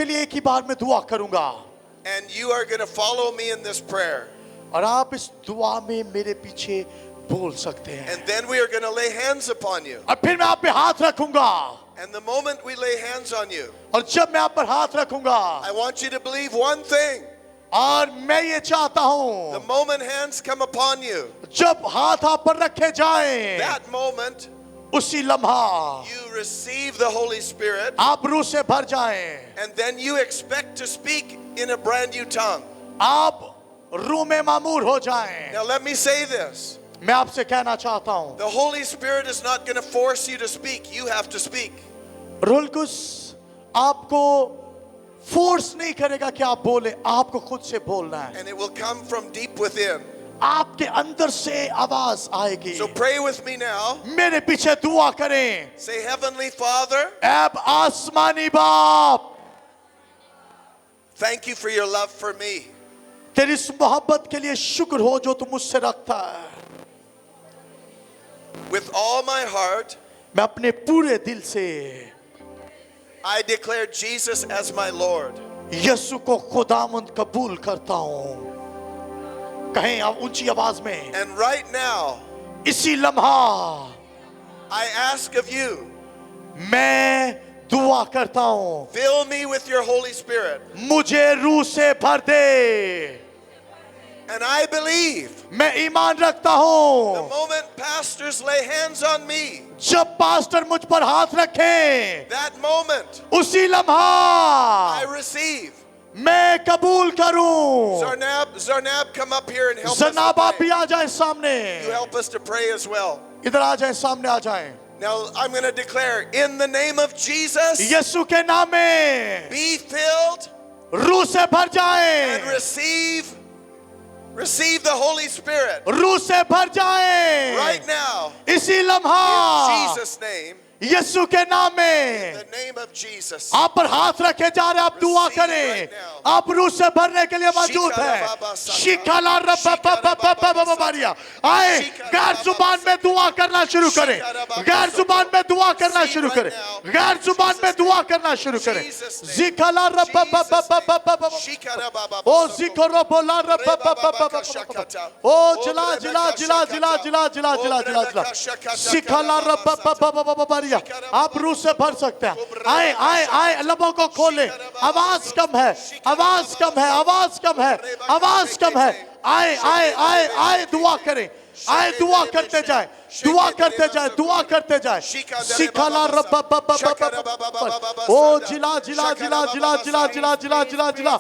लिए एक ही बार में दुआ करूंगा and you are going to follow me in this prayer. और आप इस दुआ में मेरे पीछे बोल सकते हैं। And then we are going to lay hands upon you. और फिर मैं आप पे हाथ रखूंगा And the moment we lay hands on you, और जब मैं आप पर हाथ रखूंगा I want you to believe one thing. और मैं ये चाहता The हूं moment hands come upon you, जब हाथ आप पर रखे जाएं that moment उसी लम्हा you receive the Holy Spirit, आप रूह से भर जाएं, and then you expect to speak in a brand new tongue. आप रूह में मामूर हो जाएं। Now let me say this. मैं आपसे कहना चाहता हूं The Holy Spirit is not going to force you to speak. You have to speak. रूह कुछ आपको फोर्स नहीं करेगा कि आप बोले, आपको खुद से बोलना है। And it will come from deep within. आपके अंदर से आवाज आएगी। So pray with me now. मेरे पीछे दुआ करें। Say, Heavenly Father, ऐब आसमानी बाप, thank you for your love for me. तेरी इस मोहब्बत के लिए शुक्र हो जो तू मुझसे रखता है। With all my heart, मैं अपने पूरे दिल से I declare Jesus as my Lord. यीशु को खुदावंद कबूल करता हूं। कहें आप ऊंची आवाज में, And right now, इसी लम्हा I ask of you, मैं दुआ करता हूं, fill me with your Holy Spirit. मुझे रूह से भर दे। And I believe मैं ईमान रखता the हूं moment pastors lay hands on me, जब पास्टर मुझ पर हाथ रखें that moment उसी लम्हा I receive. मैं कबूल करूं। Zarnab, come up here and help us. जनाब to आप भी pray. आ जाएं सामने, You help us to pray as well. इधर आ जाएं, सामने आ जाएं। Now I'm going to declare in the name of Jesus, यीशु के नाम में be filled रूह से भर and जाएं, receive the Holy Spirit रूह से भर जाएं right now इसी in लम्हा Jesus' name. यीशु के नाम In में। the name of Jesus. आप पर हाथ रखे जा रहे, आप दुआ Receive करें। right now. आप रूह से भरने के लिए मौजूद है। शिकाला रब्बाबाबाबाबाबाबारिया। आए गैर जुबान में दुआ करना शुरू करें, गैर जुबान में दुआ करना शुरू करें, गैर जुबान में दुआ करना शुरू करें। जिकाला रब्बाबाबाबाबाबाबा। ओ जिकरो बोला रब्बाबाबाबाबाबा। ओ जिला जिला जिला जिला जिला जिला जिला जिला जिला। शिकाला रब्बाबाबाबाबाबारिया। आप रूह से भर सकते हैं। आए आए आए, लबों को खोलें। आवाज कम है, आवाज कम है, आवाज कम है, आवाज कम है। आए आए आए आए, दुआ करें, आए दुआ करते जाए, दुआ करते जाए, दुआ करते जाए। सिखाला रब्बाबाबाबाबाबा। ओ जिला जिला जिला जिला जिला जिला जिला जिला जिला।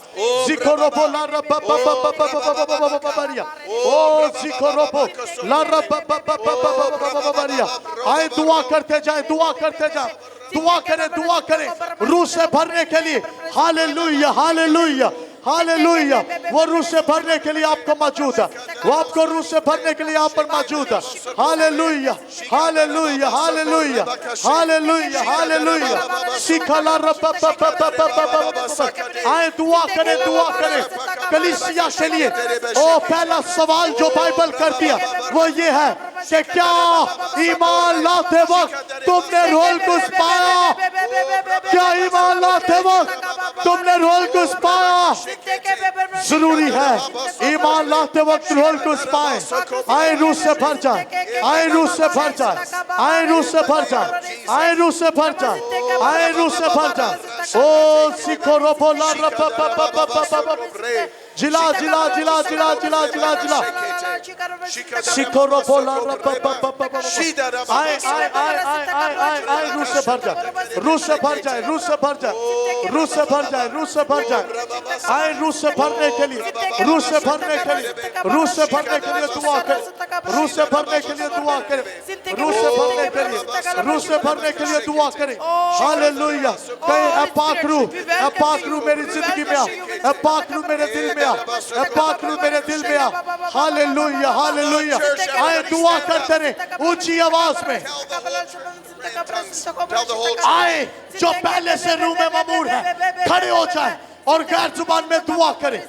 जिकोरोबो ला रब्बाबाबाबाबाबाबाबाबारिया। ओ जिकोरोबो ला रब्बाबाबाबाबाबाबाबारिया। आए दुआ करते जाए, दुआ करते जाए, दुआ करें, दुआ करें रूह से भरने के लिए। Hallelujah hallelujah hallelujah. वो रूह से भरने के लिए आपको मौजूद है, वो आपको रूह से भरने के लिए आप पर मौजूद है। Hallelujah hallelujah hallelujah hallelujah hallelujah. सिखाला रब्बाबाबाबाबाबाबाबा। आए दुआ करें, दुआ करें कलीसिया के लिए। ओ पहला सवाल जो बाइबल करती है वो ये है कि क्या ईमान लाते वक्त तुमने रोल कुछ पाया? क्या ईमान लाते वक्त तुमने रोल कुछ पाया? जरूरी है ईमान लाते वक्त रोल कुछ पाए। आए रूह से भर जाए, आए रूह से भर जाए, आए रूह से भर जाए, आए रूह से भर जाए, आए रूह से भर जाए। ओ सिखो रोबोला रब्बाबाबाबाबाबा। जिला जिला जिला जिला जिला जिला जिला सिकोरो बोला आए आए आए आए आए आए आए रूस से भर जाए रूस से भर जाए रूस से भर जाए रूस से भर जाए रूस से भर जाए आए रूस से भरने के लिए रूस से भरने के लिए रूस से भरने के लिए दुआ करें रूस से भरने के लिए दुआ करें रूस से भरने के लिए रूस से भरने के लिए दुआ करें हालेलुया कहीं अपाकरू मेरी जिंदगी में आ अपाकरू मेरे दिल में आ अपाकरू मेरे दिल में आ हालेलुया हालेलुया आए दुआ करते रहे ऊंची आवाज में आए जो पहले से रूह में ममूर है खड़े हो जाए और गैर जुबान में दुआ करें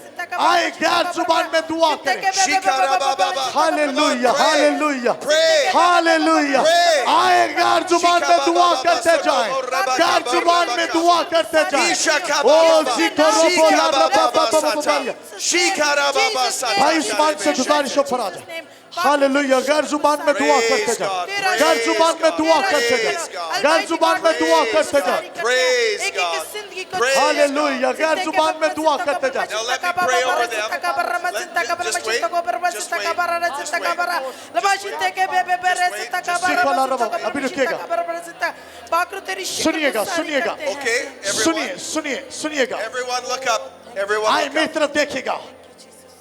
आए गैर जुबान में दुआ करें हालेलुया हालेलुया हालेलुया आए गैर जुबान में दुआ करते जाए गैर जुबान में दुआ करते जाए ओ जिक्रो बोला भाई उस्मान से गुजारिश हो फरा जाए हालेलुया गैर जुबान में दुआ करते जाए गैर जुबान में दुआ करते जाए गैर जुबान में दुआ करते जाए हालेलुया गैर जुबान में दुआ करते जाए अभी रुकिएगा सुनिएगा सुनिएगा सुनिए सुनिए सुनिएगा आए मेरी तरफ देखिएगा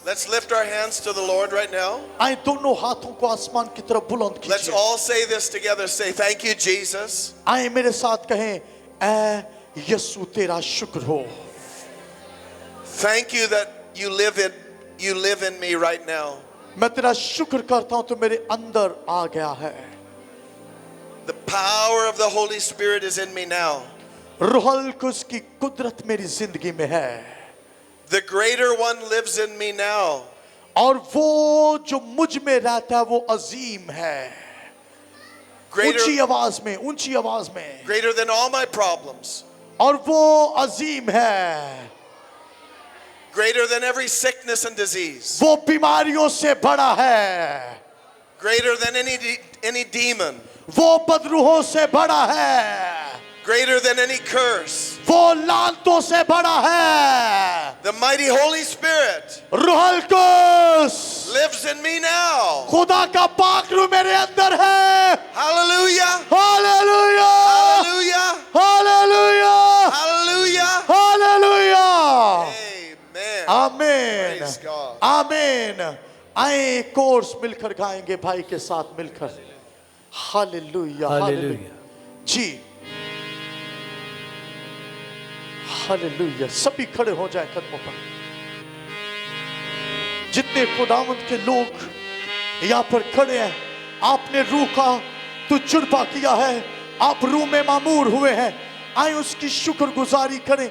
Let's lift our hands to the Lord right now. आए दोनों हाथों को आसमान की तरफ बुलंद कीजिए Let's all say this together. Say thank you Jesus. आए मेरे साथ कहें ऐ यीशु तेरा शुक्र हो Thank you that you live in me right now. मैं तेरा शुक्र करता हूं तो मेरे अंदर आ गया है The power of the Holy Spirit is in me now. रूहुल कुद्स की कुदरत मेरी जिंदगी में है The greater one lives in me now. और वो जो मुझ में रहता है वो अजीम है ऊंची आवाज में ऊंची आवाज में Greater than all my problems. और वो अजीम है Greater than every sickness and disease. वो बीमारियों से बड़ा है Greater than any demon. वो बदरूहों से बड़ा है Greater than any curse. वो लानतों से बड़ा है The mighty Holy Spirit रूहुल कुद्स lives in me now. खुदा का पाक रूह मेरे अंदर है Hallelujah. Hallelujah Hallelujah. Hallelujah Hallelujah. Hallelujah Amen. आमीन Praise God. आमीन आए कोर्स मिलकर गाएंगे भाई के साथ मिलकर हालेलुया हालेलुया जी हालेलुया सभी खड़े हो जाए कदमों पर जितने खुदावंद के लोग यहाँ पर खड़े हैं आपने रूह का तजुर्बा किया है आप रूह में मामूर हुए हैं आए उसकी शुक्रगुजारी करें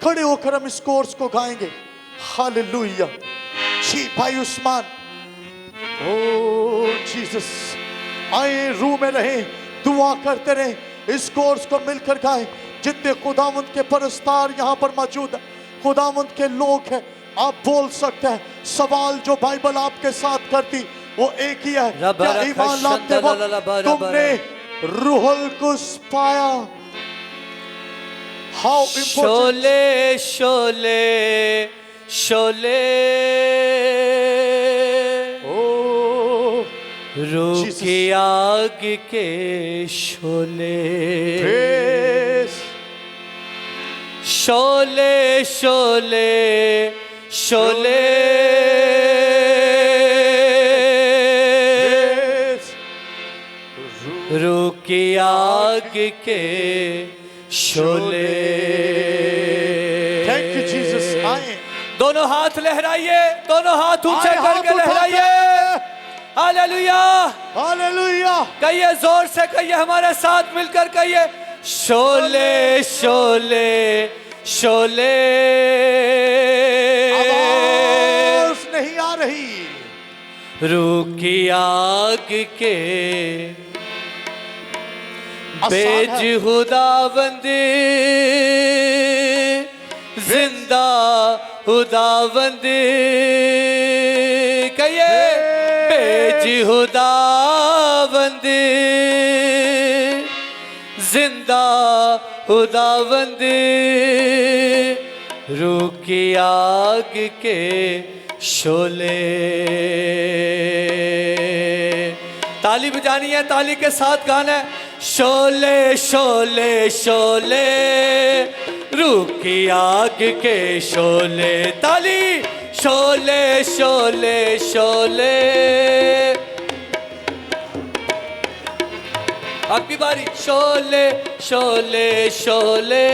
खड़े होकर हम इस कोर्स को गाएंगे हालेलुया जी भाई उस्मान ओ जीसस आए रूह में रहे दुआ करते रहे इस कोर्स को मिलकर गाएं जितने खुदावंद के परस्तार यहाँ पर मौजूद है खुदावंद के लोग हैं आप बोल सकते हैं सवाल जो बाइबल आपके साथ करती वो एक ही है क्या ईमान लाते वक्त तुमने रूहुल कुद्स पाया हाउ शोले शोले शोले रूह की आग के शोले शोले शोले शोले रूह की आग के शोले थैंक यू जीसस आए दोनों हाथ लहराइए दोनों हाथ ऊंचे करके लहराइए हालेलुया हालेलुया कहिए जोर से कहिए हमारे साथ मिलकर कहिए शोले शोले शोले आवाज नहीं आ रही रूह की आग के बेजुदाबंदी जिंदा खुदाबंदी कहिए बेजुदाबंदी जिंदा खुदाबंदी रूह की आग के शोले बजानी है, ताली के साथ गाना है। शोले शोले शोले रूह की आग के शोले, ताली। शोले शोले शोले, आपकी बारी। शोले शोले शोले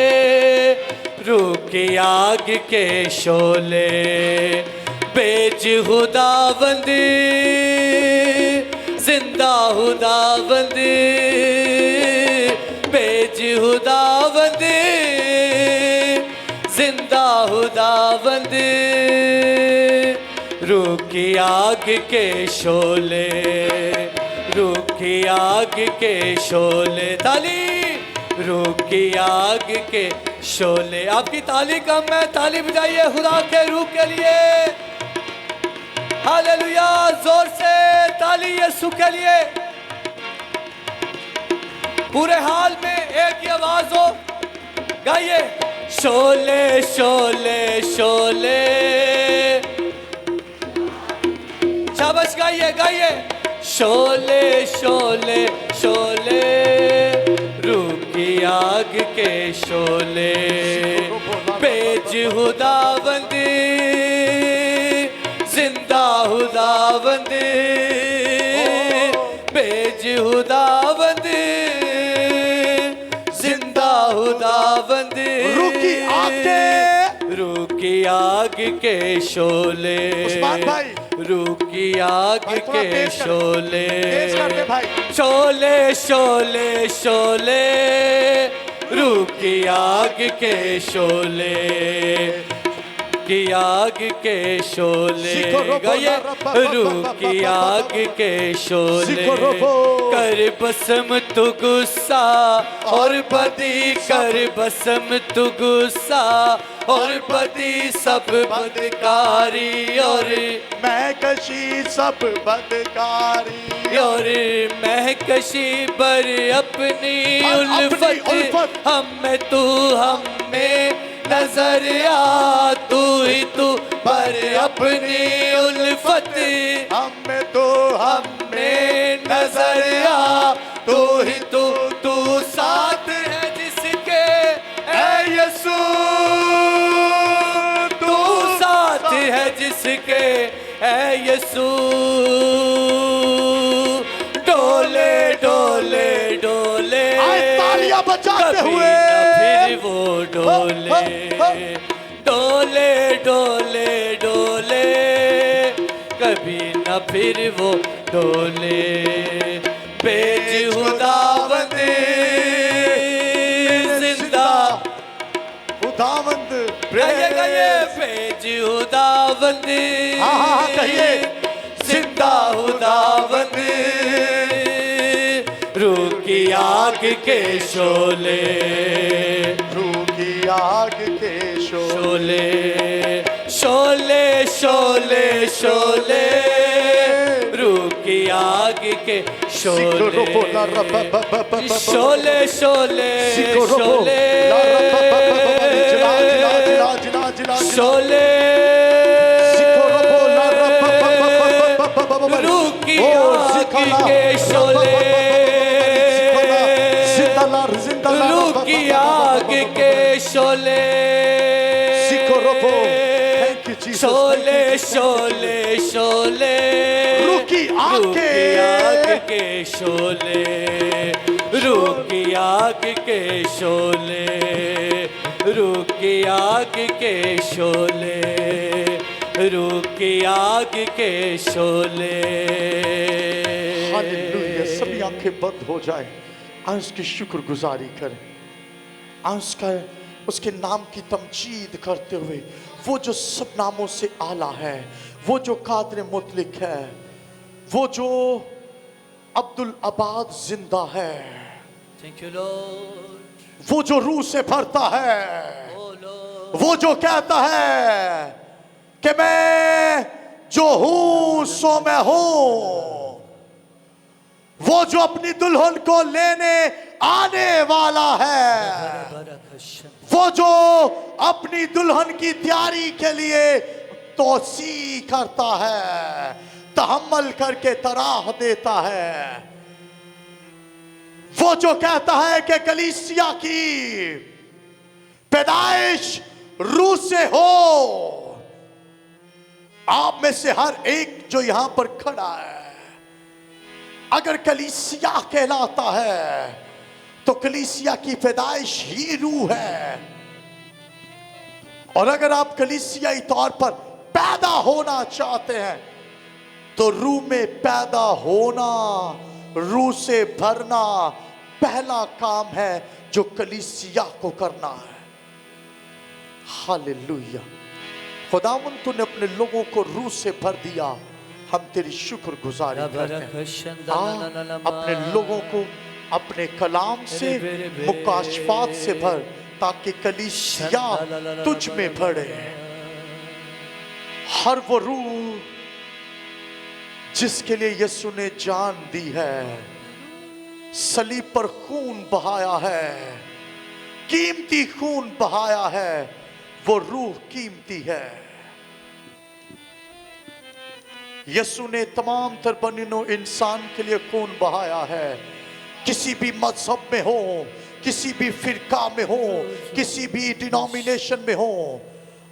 रूह की आग के शोले, बेजुदाबंदी जिंदा खुदाबंदी, बेजुदाबंदी जिंदा खुदाबंदी, रूह की आग के शोले, रूह की आग के शोले, ताली। रूह की आग के शोले। आपकी ताली कम है, ताली बजाइए खुदा के रूह के लिए। हालेलुया, जोर से ताली यीशु के लिए। पूरे हाल में एक ही आवाज हो, गाइए। शोले शोले शोले, शाबाश, गाइए गाइए। शोले शोले शोले रूह की आग के शोले, बेजुदाबंदी जिंदा खुदाबंदी, बेजुदाबंदी जिंदा खुदाबंदी, रूह की आग के, रूह की आग के शोले, उस्मान भाई, रूह की आग भाई थोड़ा के तेज कर, शोले, तेज कर दे भाई। शोले शोले शोले रूह की आग के शोले, की आग के शोले, गाइए। रूह की आग के शोले, कर बसम तू गुस्सा और बदी, कर बसम तू गुस्सा और बदी सब बदकारी, और महकशी सब बदकारी, और महकशी बर अपनी उल्फत, हम में तू हम में नजर आ, तू ही तू पर अपनी उल्फत, हमें तो में नजर आ, तू ही तू साथ है जिसके, ऐ यीशु तू साथ है जिसके, ऐ यीशु डोले डोले डोले, तालियां बजाते कभी हुए न फिर वो डोले, डोले डोले डोले, कभी न फिर वो डोले, बेजुदाबंदी जिंदा खुदावंद, गाइए गाइए। बेजुदाबंदी, हाँ, कहिए। जिंदा खुदाबंदी, रूह की आग के शोले, रूह की आग के शोले, शोले शोले शोले रूह की आग के शोले, शोले शोले शोले शोले, रूह की आग के शोले, रूह की आग के शोले, शोले शोले शोले, रूह की आग के शोले, रूह की आग के शोले, रूह की आग के शोले, रूह की आग के शोले। हालेलुया, सभी आंखें बंद हो जाए, आज की शुक्रगुजारी करें, आज का उसके नाम की तमजीद करते हुए, वो जो सब नामों से आला है, वो जो कादिर मुतलिक है, वो जो अब्दुल अबाद जिंदा है, थैंक यू लॉर्ड, वो जो रूह से भरता है, वो जो कहता है कि मैं जो हूं सो मैं हूं, वो जो अपनी दुल्हन को लेने आने वाला है, वो जो अपनी दुल्हन की तैयारी के लिए तौसी करता है, तहम्मुल करके तराह देता है, वो जो कहता है कि कलीसिया की पैदाइश रूह से हो, आप में से हर एक जो यहां पर खड़ा है, अगर कलीसिया कहलाता है तो कलीसिया की पैदाइश ही रूह है। और अगर आप कलीसियाई तौर पर पैदा होना चाहते हैं तो रूह में पैदा होना, रूह से भरना पहला काम है जो कलीसिया को करना है। हालेलुया। खुदावंद तूने अपने लोगों को रूह से भर दिया, हम तेरी शुक्रगुजारी करते हैं। अपने लोगों को अपने कलाम से, मुकाशफात से भर, ताकि कलीसिया तुझ में भरे। हर वो रूह जिसके लिए यीशु ने जान दी है, सलीब पर खून बहाया है, कीमती खून बहाया है, वो रूह कीमती है। यीशु ने तमाम तरबनीनो इंसान के लिए खून बहाया है। किसी भी मजहब में हो, किसी भी फिरका में हो, किसी भी डिनोमिनेशन में हो,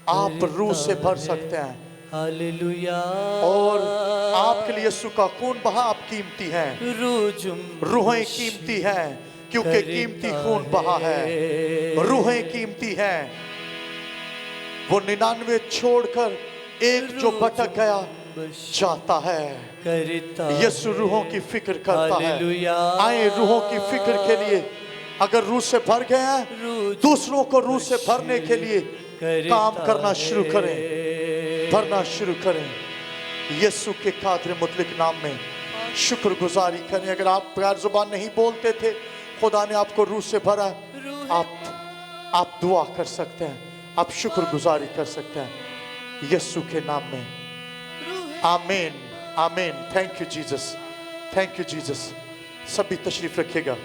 आप रूह से भर सकते हैं। हालेलुया। और आपके लिए यीशु का खून बहा, आप कीमती हैं। रूहें कीमती हैं क्योंकि कीमती खून बहा है। रूहें कीमती हैं। वो 99 छोड़कर एक जो भटक गया चाहता है। यीशु रूहों की फिक्र करता है। आए रूहों की फिक्र के लिए, अगर रूह से भर गए हैं, दूसरों को रूह से भरने के लिए काम करना शुरू करें, भरना शुरू करें। यीशु के कादर मुतलक नाम में शुक्रगुजारी करें। अगर आप प्यार जुबान नहीं बोलते थे, खुदा ने आपको रूह से भरा, आप दुआ कर सकते हैं, आप शुक्रगुजारी कर सकते हैं यीशु के नाम में। आमीन, आमीन। Thank you Jesus, thank you Jesus. सभी तशरीफ रखिएगा।